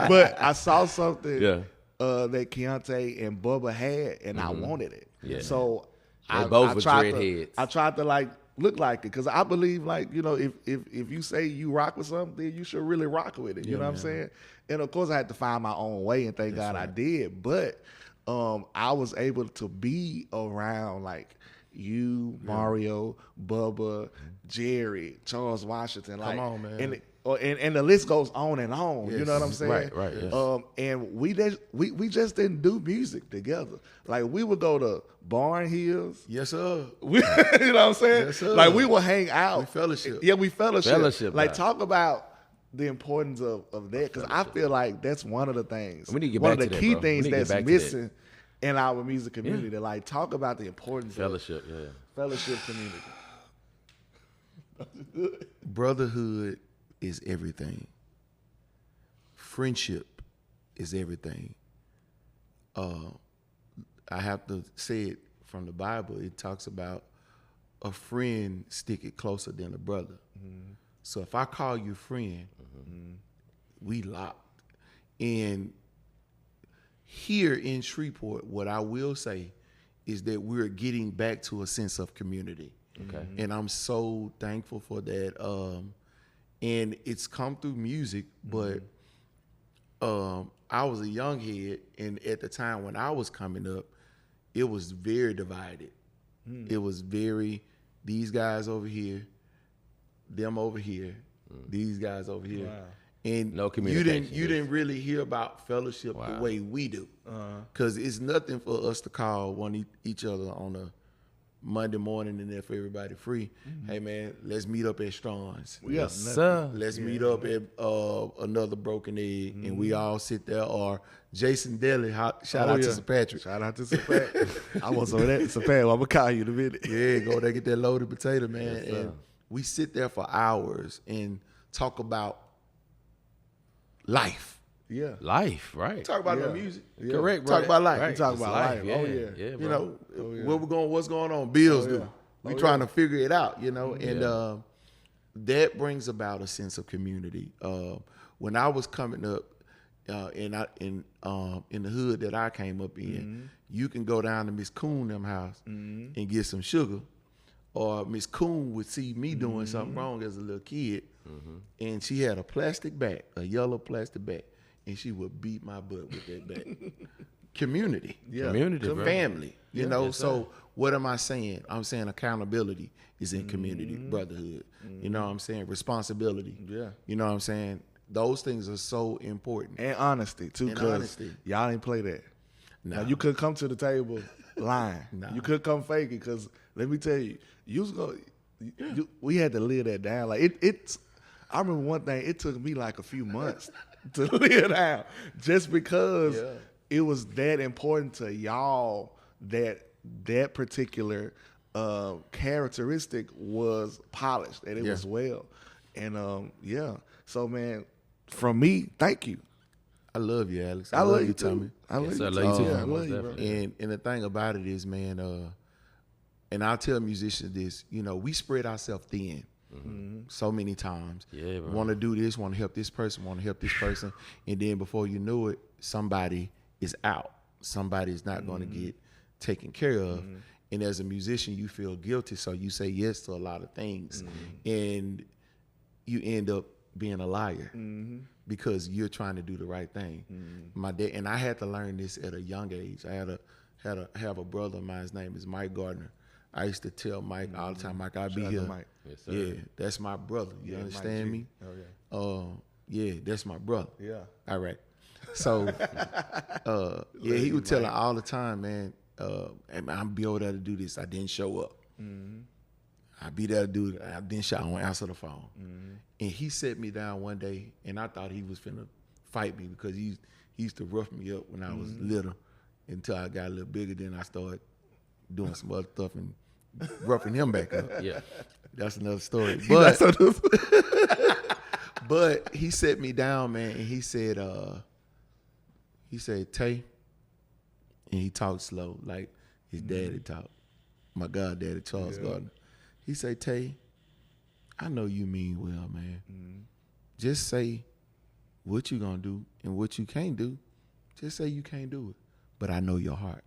but I saw something Yeah. that Keontae and Bubba had, and I wanted it. Yeah. So They both were tried dreadheads. I tried to like look like it because I believe like, you know, if you say you rock with something, then you should really rock with it. You know what I'm saying? And of course I had to find my own way, and thank God I did. But I was able to be around like you, Mario, Bubba, Jerry, Charles Washington. Like, on, man. And and the list goes on and on. You know what I'm saying? Right, yes. And we just didn't do music together. Like we would go to Barn Hills. Yes, sir. You know what I'm saying? Yes, sir. Like we would hang out. We fellowship. Yeah, we fellowship. Fellowship, Like right. talk about the importance of that, because I feel like that's one of the things. We need to get one back of the to that, key bro. We things need to get that's back to that. missing in our music community. Like talk about the importance Fellowship, yeah. of fellowship community. Brotherhood is everything. Friendship is everything. I have to say it from the Bible. It talks about a friend stick it closer than a brother. Mm-hmm. So if I call you friend, we locked. And here in Shreveport, what I will say is that we're getting back to a sense of community. Okay. And I'm so thankful for that. And it's come through music, but I was a young head, and at the time when I was coming up, it was very divided. It was very, these guys over here, them over here, these guys over here. Wow. And No you communication. didn't really hear about fellowship the Wow. way we do. Because it's nothing for us to call each other on a Monday morning and if everybody free. Hey man, let's meet up at Strong's. We got Yes, nothing. sir. Let's meet up at another Broken Egg, and we all sit there. Or Jason Deli, shout Oh, out yeah. to Sir Patrick. Shout out to Sir Pat. I was on that. Sir Pat, I'm gonna call you in a minute. Yeah, go there, get that loaded potato, man. Yes, sir. And we sit there for hours and talk about life. Yeah. Life, right? Talk about Yeah. no music. Yeah. Correct, bro. Talk about life. Right. We talk It's about life. Yeah. Oh, yeah. Yeah, bro. You know, yeah. what's going on? Bills Oh, yeah. do. We Oh, trying yeah. to figure it out, you know, and that brings about a sense of community. When I was coming up, in the hood that I came up in, you can go down to Miss Coon them house and get some sugar, or Miss Coon would see me doing something wrong as a little kid, and she had a plastic bat, a yellow plastic bat, and she would beat my butt with that bat. Community. Yeah. Community, bro. Family, you know. Yes, sir. So what am I saying? I'm saying accountability is in community, brotherhood. You know what I'm saying? Responsibility. Yeah. You know what I'm saying? Those things are so important. And honesty too, And because honesty. y'all ain't play that. No. Now you could come to the table lying. No. You could come fake it, because let me tell you, we had to live that down. Like it's. I remember one thing. It took me like a few months to live down, just because Yeah. it was that important to y'all that particular characteristic was polished and it Yeah. was well. And yeah. So man, from me, thank you. I love you, Alex. I love you Tommy. too. I love Yes, you sir. I too. love you too, Yeah, I man. love Most you, bro. definitely. And the thing about it is, man, and I'll tell musicians this, you know, we spread ourselves thin so many times. Yeah, bro. Want to do this, want to help this person, want to help this person, and then before you know it, somebody is out. Somebody is not going to get taken care of. And as a musician, you feel guilty, so you say yes to a lot of things, and you end up being a liar because you're trying to do the right thing. My dad, and I had to learn this at a young age. I have a brother of mine. His name is Mike Gardner. I used to tell Mike all the time, Mike, I'll be Shout out to here. Mike. Yes, sir. Yeah, that's my brother. You Yeah, Mike understand G. me? Oh Yeah, that's my brother. yeah. All right. So, yeah, he would tell her all the time, man, hey, man, I'll be over there to do this. I didn't show up. I'll be there to do it. I didn't show up. I won't answer the phone. And he set me down one day, and I thought he was finna fight me because he used to rough me up when I was little until I got a little bigger. Then I started doing some other stuff and roughing him back up. Yeah. That's another story. But but he set me down, man, and he said, Tay, and he talked slow, like his daddy talked. My goddaddy, Charles Gardner. He said, Tay, I know you mean well, man. Just say what you gonna do and what you can't do. Just say you can't do it. But I know your heart.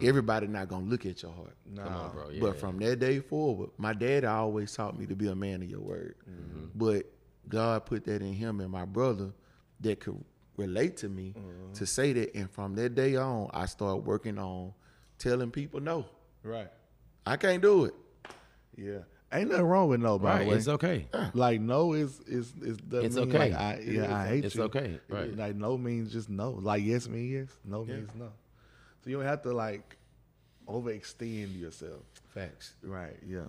Everybody not gonna look at your heart. Come on, bro. Yeah. But from that day forward, my daddy always taught me to be a man of your word. But God put that in him and my brother that could relate to me to say that. And from that day on, I started working on telling people no. Right. I can't do it. Yeah. Ain't nothing wrong with no, by Right, the way. it's okay. Like no is doesn't It's mean okay. like I hate It's you. okay, right. Like no means just no. Like yes means yes. No means no. So you don't have to like overextend yourself. Facts. Right. Yeah.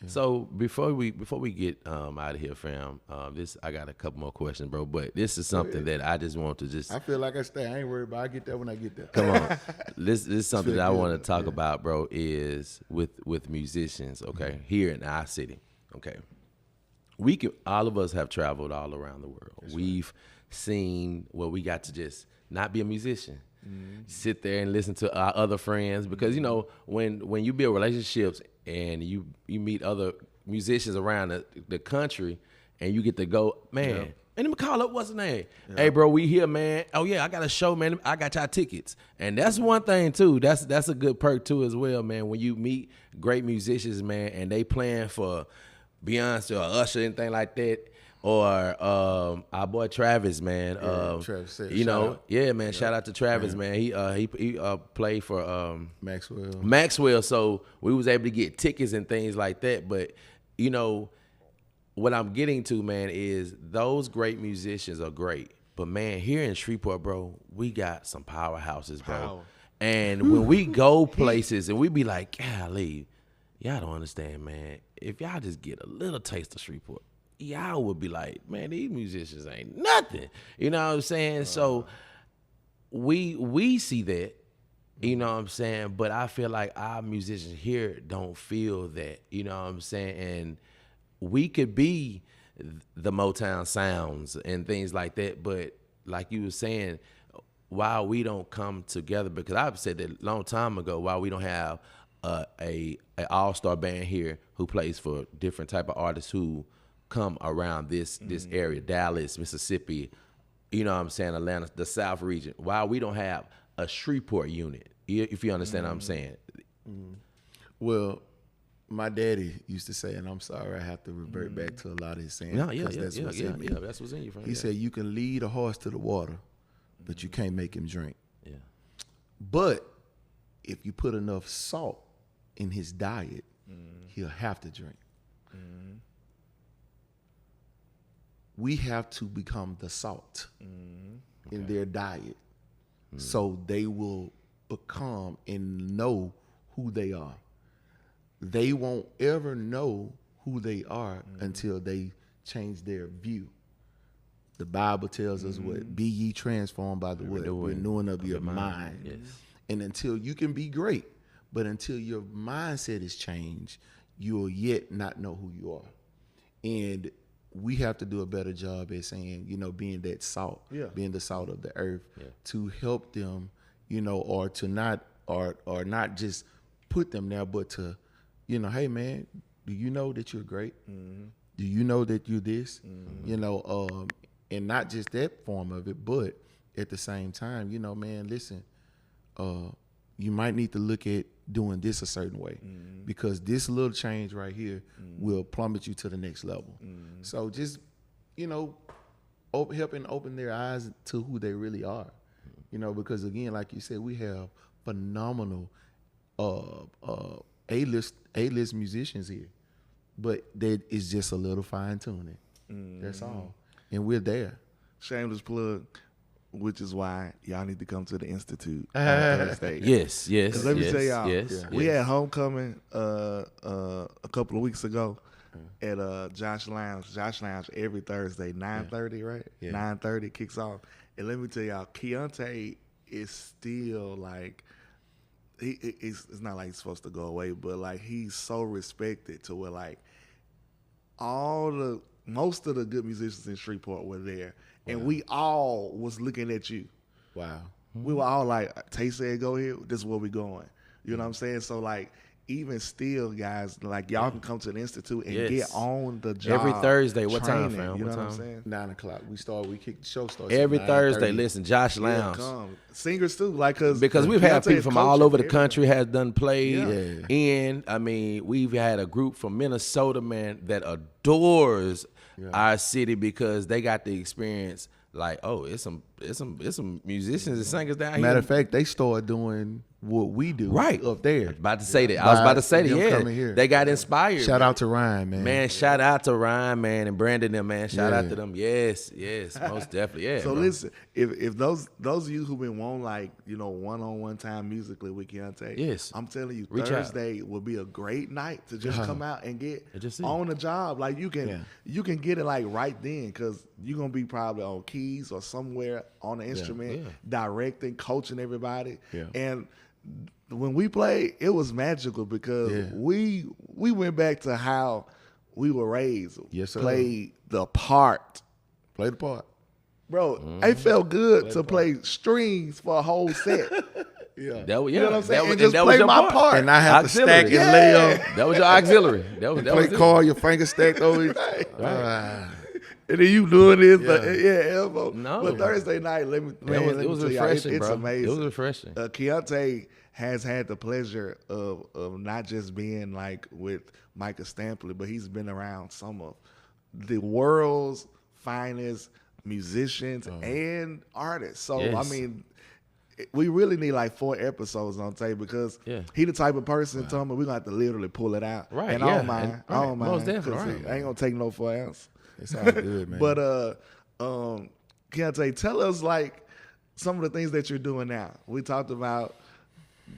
So before we get out of here, fam, I got a couple more questions, bro. But this is something that I just want to just I feel like I stay. I ain't worried about. I get that when I get there. come on. This is something feel that I good. want to talk about, bro. Is with musicians, okay, here in our city, okay. All of us have traveled all around the world. We've seen where we got to just not be a musician. Sit there and listen to our other friends because you know when you build relationships and you meet other musicians around the country and you get to go, man. And let me call up, what's the name? Hey, bro, we here, man. Oh yeah, I got a show, man. I got y'all tickets, and that's one thing too. That's a good perk too as well, man. When you meet great musicians, man, and they playing for Beyonce or Usher, anything like that. Or our boy Travis, man. Travis said, you shout know, out. yeah, man. Shout out to Travis, man. He played for Maxwell. so we was able to get tickets and things like that. But you know, what I'm getting to, man, is those great musicians are great. But man, here in Shreveport, bro, we got some powerhouses, bro. Power. And when we go places and we be like, golly, y'all don't understand, man. If y'all just get a little taste of Shreveport, y'all would be like, man, these musicians ain't nothing. You know what I'm saying? So we see that, you know what I'm saying? But I feel like our musicians here don't feel that, you know what I'm saying? And we could be the Motown sounds and things like that, but like you were saying, while we don't come together, because I've said that a long time ago, while we don't have a all-star band here who plays for different type of artists who come around this area, Dallas, Mississippi, you know what I'm saying, Atlanta, the South region, while we don't have a Shreveport unit, if you understand what I'm saying. Well, my daddy used to say, and I'm sorry I have to revert back to a lot of his saying. No, yeah, because yeah, what's yeah, in me. yeah, that's what's in you, friend. He said you can lead a horse to the water, but you can't make him drink. Yeah. But if you put enough salt in his diet, he'll have to drink. We have to become the salt in their diet so they will become and know who they are. They won't ever know who they are until they change their view. The Bible tells us what? Be ye transformed by the renewing of your mind. Yes. And until you can be great, but until your mindset is changed, you'll yet not know who you are. And we have to do a better job at saying, you know, being that salt, being the salt of the earth to help them, you know, or to not, or not just put them there, but to, you know, hey man, do you know that you're great? Do you know that you're this? You know, and not just that form of it, but at the same time, you know, man, listen, you might need to look at doing this a certain way because this little change right here will plummet you to the next level. So just, you know, helping open their eyes to who they really are, you know, because again, like you said, we have phenomenal A-list musicians here, but that is just a little fine tuning. That's all. And we're there. Shameless plug, which is why y'all need to come to the Institute on Thursday. Yes, yes. 'Cause let me tell y'all, yes, we yes. had homecoming a couple of weeks ago at Josh Lounge. Josh Lounge every Thursday, 9:30, right? Yeah. 9:30 kicks off. And let me tell y'all, Keontae is still like, it's not like he's supposed to go away, but like he's so respected to where like most of the good musicians in Shreveport were there. And we all was looking at you. Wow. We were all like, Tay said, go here. This is where we going. You know what I'm saying? So like, even still, guys, like y'all can come to the Institute and get on the job. Every Thursday. What time, training, fam? You know What what I'm time? saying? 9:00. The show starts Every at Thursday. 9:30. Listen, Josh Yeah, Lounge. come. Singers too, like Because we've had Keontae people is from all coaching over the everything. country has done played Yeah. in. I mean, we've had a group from Minnesota, man, that adores our city because they got the experience. Like, oh, it's some musicians and singers down here. Matter of fact, they started doing what we do Right. up there. About to say that. I was about to say that. Them Yeah, coming here. they got inspired. Shout out to Ryan, man. Man, shout out to Ryan, man, and Brandon, them, man. Shout out Yeah. to them. Yes, most definitely. Yeah. So bro. listen, if those of you who've been wanting like one-on-one time musically with Keontae, Yes. I'm telling you, Reach out. Thursday will be a great night to just come out and get just see. on the job. Like you can Yeah. get it like right then because you're gonna be probably on keys or somewhere on the instrument, Yeah. directing, coaching everybody, Yeah. and when we played, it was magical because Yeah. we went back to how we were raised. Yes, sir. Played the part. Play the part. Bro, it felt good to play strings for a whole set. Yeah. That was, You know what I'm saying? That was, And just that was play your my part. And I have to stack Auxiliary. and lay up. That was your auxiliary. That was Play it. call your finger stacked over. And then you doing this, elbow. No. But Thursday night, let me It was tell y'all, refreshing, it's bro. amazing. It was refreshing. Keontae has had the pleasure of not just being like with Micah Stampley, but he's been around some of the world's finest musicians and artists. So Yes. I mean, we really need like 4 episodes on tape because Yeah. he the type of person, Tommy, we're gonna have to literally pull it out. Right, And I yeah. don't mind. And- I don't right. mind. Most definitely, 'cause right. I ain't gonna take no 4 ounce. It's all good, man. But Keontae, tell us like some of the things that you're doing now. We talked about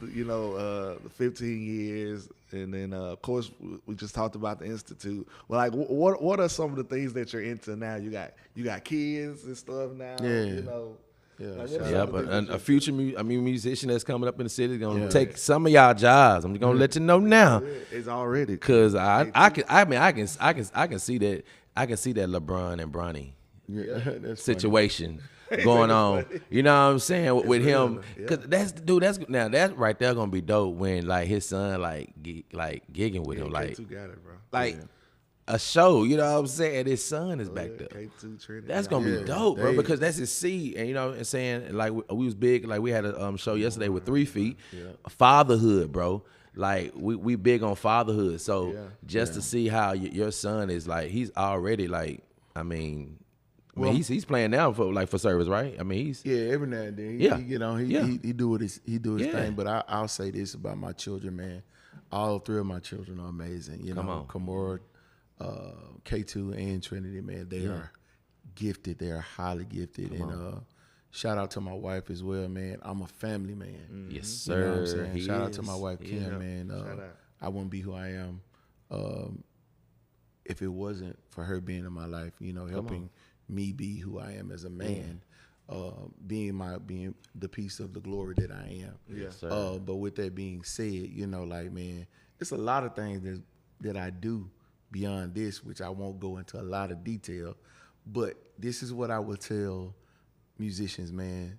the 15 years, and then of course we just talked about the institute. Well, like what are some of the things that you're into now? You got kids and stuff now. Yeah. You know. Yeah, Like, what shout are Yeah, some of the but things a future musician that's coming up in the city is gonna Yeah. take some of y'all jobs. I'm gonna let you know now, it's already cause I can see that LeBron and Bronny yeah, that's situation going on. You know what I'm saying with him? Cause that's right there gonna be dope when like his son like gigging with him like K2 got it, bro. a show. You know what I'm saying? His son is back there. K2 Trinity. That's gonna Yeah, be dope, bro, they- because that's his seed. And you know what I'm saying? Like we was big, like we had a show yesterday with 3 Feet. Fatherhood, bro. Like we big on fatherhood. So just to see how your son is like, he's already like, he's playing now for service, right? I mean he's Yeah, every now and then. Yeah. He get on. He Yeah. he do his Yeah. thing. But I'll say this about my children, man. All 3 of my children are amazing. You Come know, on. Kamora, K2, and Trinity, man. They are gifted. They are highly gifted. And shout out to my wife as well, man. I'm a family man. yes, You know what I'm sir. saying? He Shout out to is. my wife, Kim, Yeah. man. Shout out. I wouldn't be who I am if it wasn't for her being in my life, helping me be who I am as a man, being the piece of the glory that I am. Yes, sir. But with that being said, man, it's a lot of things that I do beyond this, which I won't go into a lot of detail. But this is what I would tell musicians, man.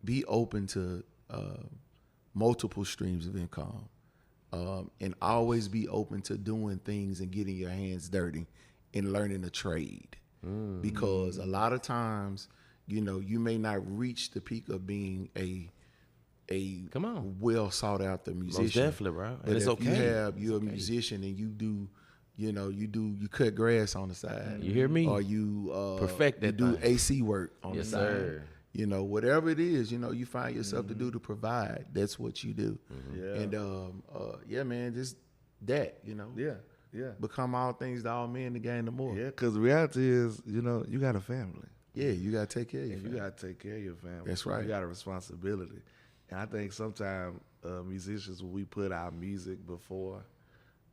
Be open to multiple streams of income. And always be open to doing things and getting your hands dirty and learning a trade. Because a lot of times, you may not reach the peak of being a Come on. well sought after musician. Most definitely, bro. But And it's if okay. you're a musician and you cut grass on the side. You hear me? Or you Perfect you that do thing. AC work on Yes, the side. sir. Whatever it is, you find yourself to do to provide. That's what you do. Yeah. And man, just that, Yeah. become all things to all men to gain the more. Yeah, because the reality is, you got a family. Yeah, you gotta take care of your And you family. got to take care of your family. That's right. You got a responsibility. And I think sometimes musicians, when we put our music before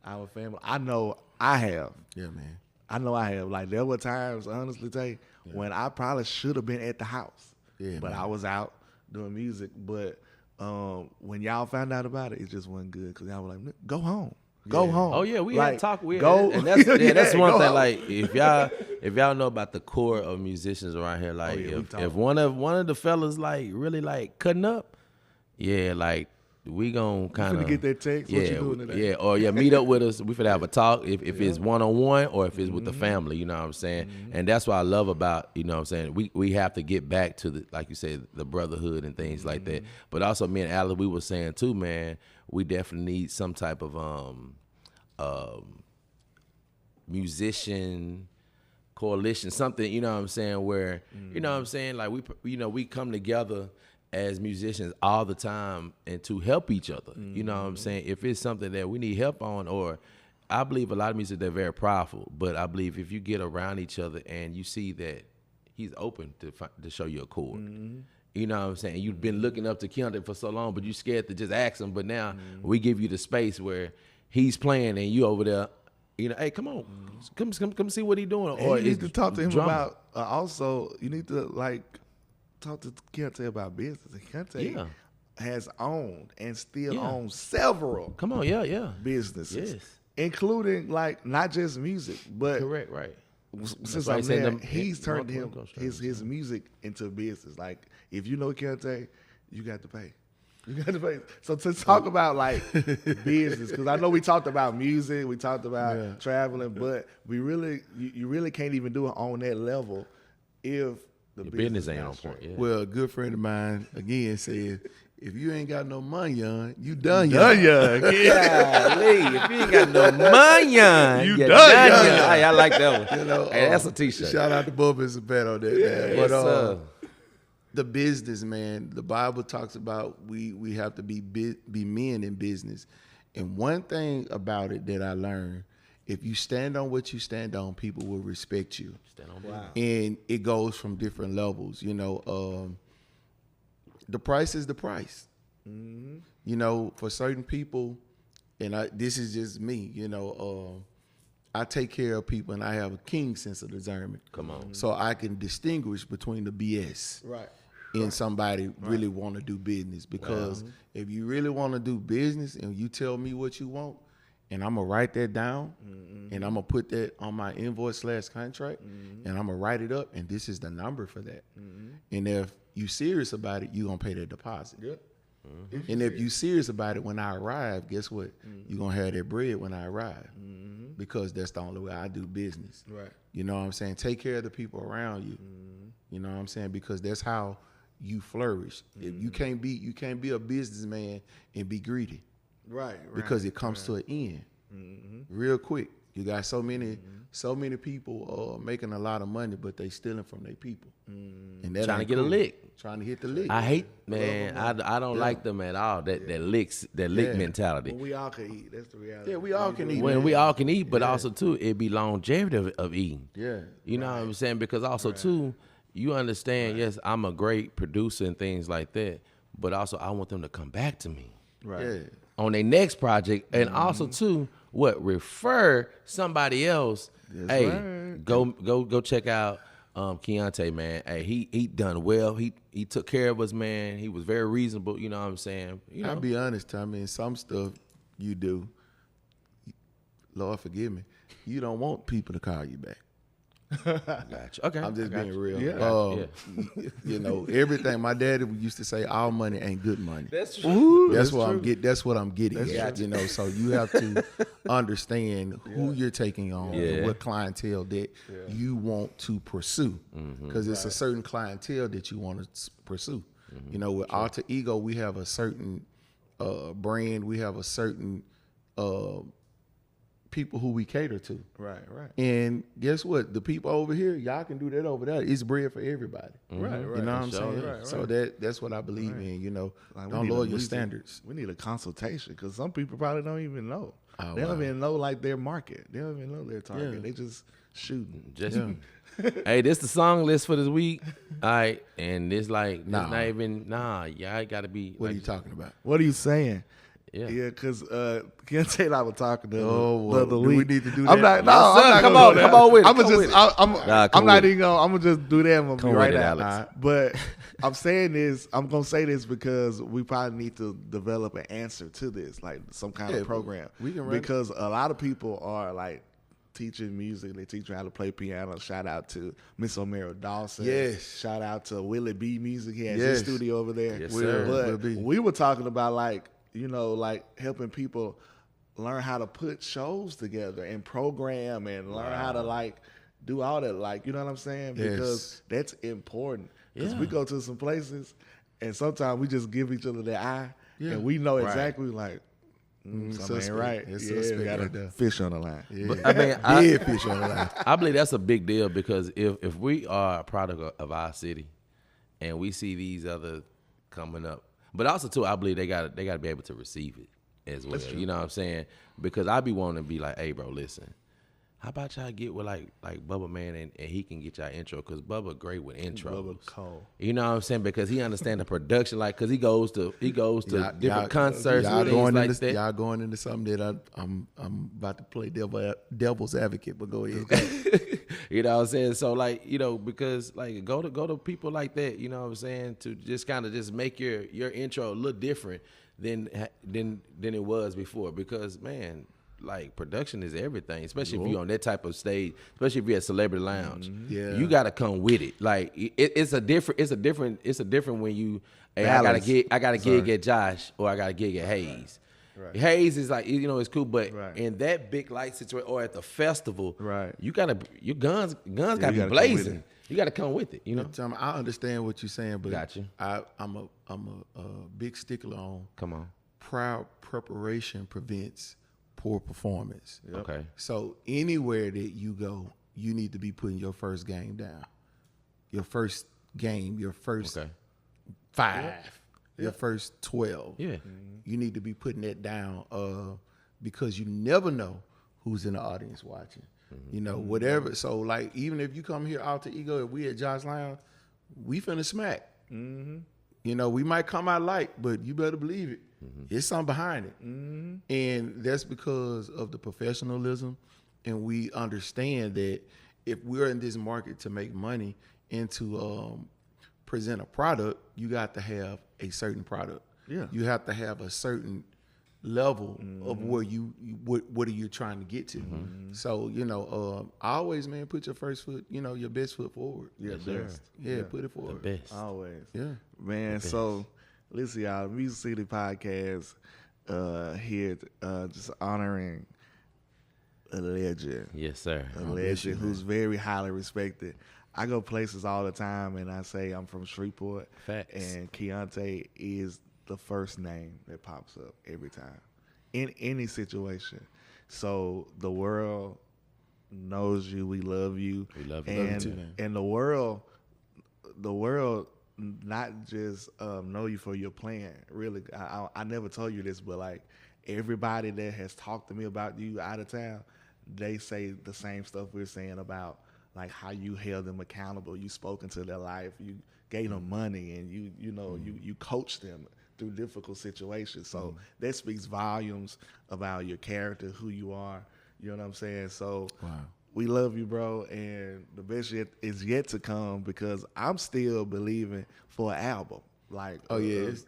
our family, I know I have. Yeah, man. I know I have. Like, there were times, honestly, when I probably should have been at the house. Yeah, but man. I was out doing music. But when y'all found out about it, it just wasn't good because y'all were like, go home. Go home. Oh yeah, we Like, had talk. go. And that's that's one go thing. home. Like if y'all know about the core of musicians around here, like yeah, we talk. if one of the fellas like really like cutting up, yeah, like we gonna kind of finna get that text? What Yeah, you doing today? yeah, or meet up with us. We finna have a talk if it's 1-on-1 or if it's with Mm-hmm. the family. You know what I'm saying? And that's what I love about what I'm saying. We have to get back to the, like you said, the brotherhood and things like that. Mm-hmm. But also, me and Alan, we were saying too, man. We definitely need some type of musician coalition, something, you know what I'm saying, where, you know what I'm saying, like we come together as musicians all the time and to help each other. You know what I'm saying? If it's something that we need help on, or I believe a lot of music, they're very powerful, but I believe if you get around each other and you see that he's open to show you a chord. You know what I'm saying? You've been looking up to Keontae for so long, but you're scared to just ask him. But now we give you the space where he's playing and you over there, you know, hey, come on, come see what he's doing. And Or you need to talk to him drama. about, also, you need to, like, talk to Keontae about business. Keontae Yeah. has owned and still Yeah. owns several Come on, yeah. businesses, Yes. including, like, not just music, but Correct, right. since why I'm he said there, them- he's turned him Go straight. his music into a business. Like, if you know Keontae, you got to pay. You got to pay. So to talk about like business, because I know we talked about music, we talked about traveling, but we really, you really can't even do it on that level if the Your business ain't not on point. straight. Yeah. Well, a good friend of mine again said, if you ain't got no money, young, you done, Done, young. yeah. Golly, if you ain't got no money, You you done, done. young. Hey, I like that one. You know, Hey, that's a t-shirt. Shout out to Bob and Zapet on that. man. Yes, But sir. the business, man, the Bible talks about we have to be men in business. And one thing about it that I learned, if you stand on what you stand on, people will respect you. Stand on business. And it goes from different levels. You know, the price is the price. You know, for certain people, and this is just me, you know, I take care of people and I have a keen sense of discernment. Come on. So I can distinguish between the BS Right. and somebody really want to do business. Because if you really want to do business and you tell me what you want, and I'm going to write that down, and I'm going to put that on my invoice/contract, and I'm going to write it up, and this is the number for that. And if you serious about it, you're going to pay that deposit. Yep. And if you serious about it when I arrive, guess what? You're going to have that bread when I arrive. Because that's the only way I do business. Right. You know what I'm saying? Take care of the people around you. You know what I'm saying? Because that's how you flourish. If you can't be a businessman and be greedy. Right. Because it comes to an end real quick. You got so many people making a lot of money, but they stealing from their people. And that Trying to ain't get a cool. lick. Trying to hit the lick. I hate, man. I don't like them at all. That lick mentality. Well, we all can eat. That's the reality. Yeah, we all can eat. When man. we all can eat, but also too, it be longevity of eating. Yeah. You know what I'm saying? Because also too, you understand. Yes, I'm a great producer and things like that, but also I want them to come back to me Right. Yeah. on their next project, and also too, refer somebody else. Hey, right. go check out Keontae, man. Hey, he done well. He took care of us, man. He was very reasonable. You know what I'm saying? You know, I'll be honest, Tommy, some stuff you do, Lord forgive me, you don't want people to call you back. gotcha. Okay, I'm just being real. Yeah. You know, everything. My daddy used to say, all money ain't good money. That's true. That's what I'm getting at. You know, so you have to understand who you're taking on Yeah. and what clientele that you want to pursue, because it's a certain clientele that you want to pursue. You know, with Alter Ego, we have a certain brand, we have a certain people who we cater to. Right. And guess what? The people over here, y'all can do that over there. It's bread for everybody. Right. You know what I'm Sure saying? is. Right. So that's what I believe in. You know, Like, we don't need a lower your music- standards. We need a consultation because some people probably don't even know. Oh, They don't wow. even know like their market. They don't even know their target. Yeah. They just shooting. Just hey, this the song list for this week. All right, and it's like Nah. it's not even yeah. I gotta be. What like, are you talking about? What are you saying? Yeah. Yeah, because Keontae and I were talking the Oh, other do week. we need to do I'm that? not. No, Yes, I'm sir. not Come gonna on, go come there. on with it. I'm Come just. with it. I'm Nah, come I'm not with it. even gonna. I'm gonna just do that. I'm gonna Come be right with it, out. Alex. But I'm saying this. I'm gonna say this because we probably need to develop an answer to this, like some kind Yeah, of program. we can run it. because a lot of people are like teaching music. They teach you how to play piano. Shout out to Miss O'Mara Dawson. Yes. Shout out to Willie B Music. He has Yes. his studio over there. Yes, sir. Will But be. we were talking about like helping people learn how to put shows together and program and learn how to like do all that, like, you know what I'm saying? Yes. Because that's important. Because Yeah. we go to some places and sometimes we just give each other the eye Yeah. and we know exactly like something suspect. ain't right. It's Yeah, suspect we got right a there. fish on the line. Yeah. I mean, Big fish on the line. I believe that's a big deal because if we are a product of our city and we see these other coming up. But also too, I believe they got to be able to receive it as well. You know what I'm saying? Because I be wanting to be like, hey, bro, listen. How about y'all get with like Bubba, man, and he can get y'all intro, because Bubba great with intros. Bubba Cole. You know what I'm saying? Because he understand the production, like, because he goes to different concerts Y'all and things like into, that. y'all going into something that I'm about to play devil's advocate, but go ahead. You know what I'm saying? So like, you know, because like go to people like that, you know what I'm saying, to just kind of just make your intro look different than it was before. Because man, like production is everything, especially if you're on that type of stage, especially if you're at Celebrity Lounge. Yeah. You gotta come with it. Like it's a different when you, hey, Balance. I got a gig at Josh, or I got a gig at Hayes. Right. Hayes is like, you know, it's cool, but Right. in that big light situation or at the festival, Right. you gotta, your guns gotta be gotta come with blazing. it. You gotta come with it, you know. Tom, I understand what you're saying, but Got you. I'm a big stickler on Come on. prior preparation prevents poor performance. Okay. So anywhere that you go, you need to be putting your first game down. Your first game, your first Okay. 5, your first 12. Yeah. You need to be putting that down because you never know who's in the audience watching. You know, whatever. So, like, even if you come here Alter Ego, if we at Josh Lounge, we finna smack. You know, we might come out light, but you better believe it. There's something behind it. And that's because of the professionalism. And we understand that if we're in this market to make money and to present a product, you got to have a certain product. Yeah. You have to have a certain level of where what are you trying to get to. So, you know, always, man, put your first foot, you know, your best foot forward. Yeah, sir. best. Yeah, put it forward. Best. Always. Yeah. Man, so listen, y'all, Music City Podcast here just honoring a legend. Yes, sir. A legend who's very highly respected. I go places all the time and I say I'm from Shreveport. Facts. And Keontae is the first name that pops up every time in any situation. So the world knows you. We love you. We love you. And, Love you too, man. and the world not just know you for your plan. Really, I never told you this, but like everybody that has talked to me about you out of town, they say the same stuff we're saying about like how you held them accountable. You spoke into their life. You gave them money, and you coached them through difficult situations. So that speaks volumes about your character, who you are. You know what I'm saying? So we love you, bro, and the best yet is yet to come, because I'm still believing for an album. Like,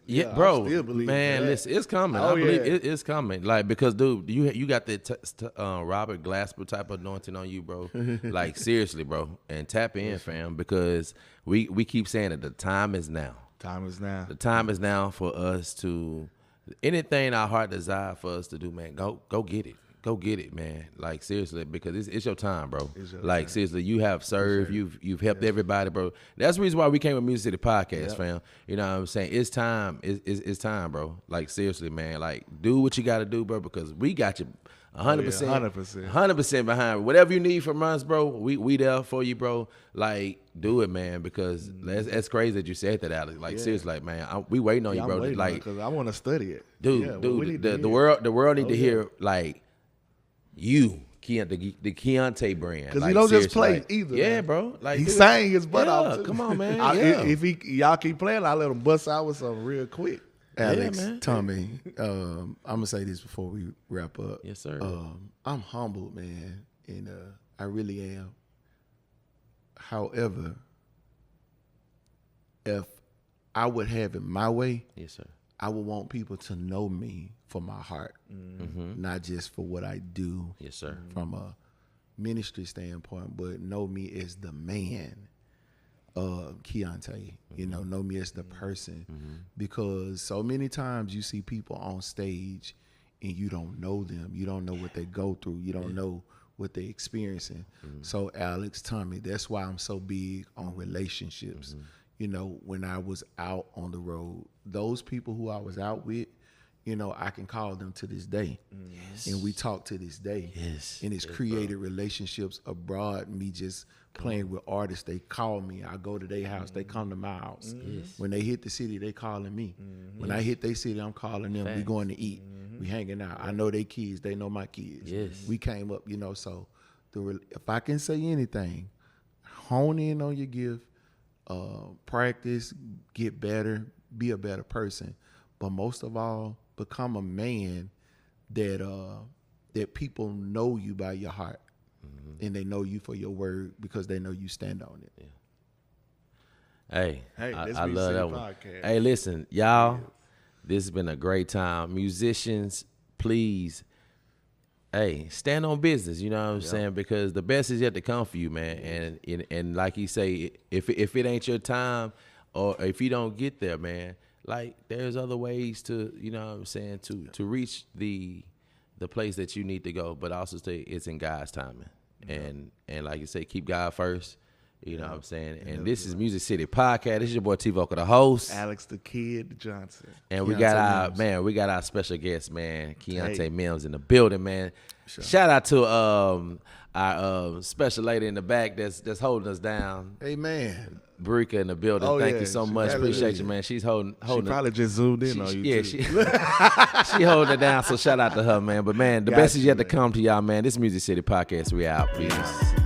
Yeah, I'm bro, still believing man, for that. listen, it's coming. Oh, I believe yeah. it's coming. Like, because, dude, you got that Robert Glasper type of anointing on you, bro. Like, seriously, bro, and tap in, fam, because we keep saying that the time is now. Time is now. The time is now for us to, anything our heart desire for us to do, man, go get it. Go get it, man. Like, seriously, because it's your time, bro. Like, seriously, you have served, you've helped everybody, bro. That's the reason why we came with Music City Podcast, fam. You know what I'm saying? It's time. It's time, bro. Like, seriously, man. Like, do what you got to do, bro, because we got you 100%. 100%. 100% behind. Whatever you need from us, bro, we there for you, bro. Like, do it, man, because that's crazy that you said that, Alex. Like, seriously, like, man, we waiting on you, bro. Like, because I want to study it. dude, Yeah, we need to the hear it. world need to hear, like, you, the Keontae brand. Because like, he don't just seriously, play like, either. Yeah, man. bro. Like, he dude, sang his butt yeah, off too. come on, man. Yeah. If y'all keep playing, I'll let him bust out with something real quick. Alex, man. Tommy, I'm gonna say this before we wrap up. Yes, sir. I'm humbled, man, and I really am. However, if I would have it my way, Yes, sir. I would want people to know me for my heart, not just for what I do. Yes, sir. From a ministry standpoint, but know me as the man, Keontae. You know me as the person, because so many times you see people on stage and you don't know them. You don't know what they go through. You don't know what they're experiencing. So Alex, Tommy, that's why I'm so big on relationships. You know, when I was out on the road, those people who I was out with, you know, I can call them to this day. And we talk to this day. Yes. And it's created relationships abroad. Me just playing with artists. They call me. I go to their house. They come to my house. When they hit the city, they calling me. When I hit their city, I'm calling them. We going to eat. We hanging out. I know they kids. They know my kids. Yes. We came up, you know, so if I can say anything, hone in on your gift, practice, get better, be a better person. But most of all, become a man that people know you by your heart, and they know you for your word because they know you stand on it. Hey, this I be love City that one. Podcast. Hey, listen, y'all, this has been a great time. Musicians, please, hey, stand on business. You know what I'm saying? Because the best is yet to come for you, man. And like you say, if it ain't your time, or if you don't get there, man, like there's other ways to, you know what I'm saying, to reach the place that you need to go, but also stay, it's in God's timing. And like you say, keep God first. You know what I'm saying? And this is Music City Podcast. This is your boy T-Vocal, the host. Alex the Kid Johnson. And we Keontae got our special guest, man, Keontae Hey. Mims in the building, man. Shout out to our special lady in the back that's holding us down. Amen. Brika in the building. Oh, Thank yeah. you so She much. probably- Appreciate you, man. She's holding She us. probably just zoomed in on you. Yeah, too. she holding it down. So shout out to her, man. But man, the Got best is you, yet to man. come to y'all, man. This Music City Podcast. We out. Peace.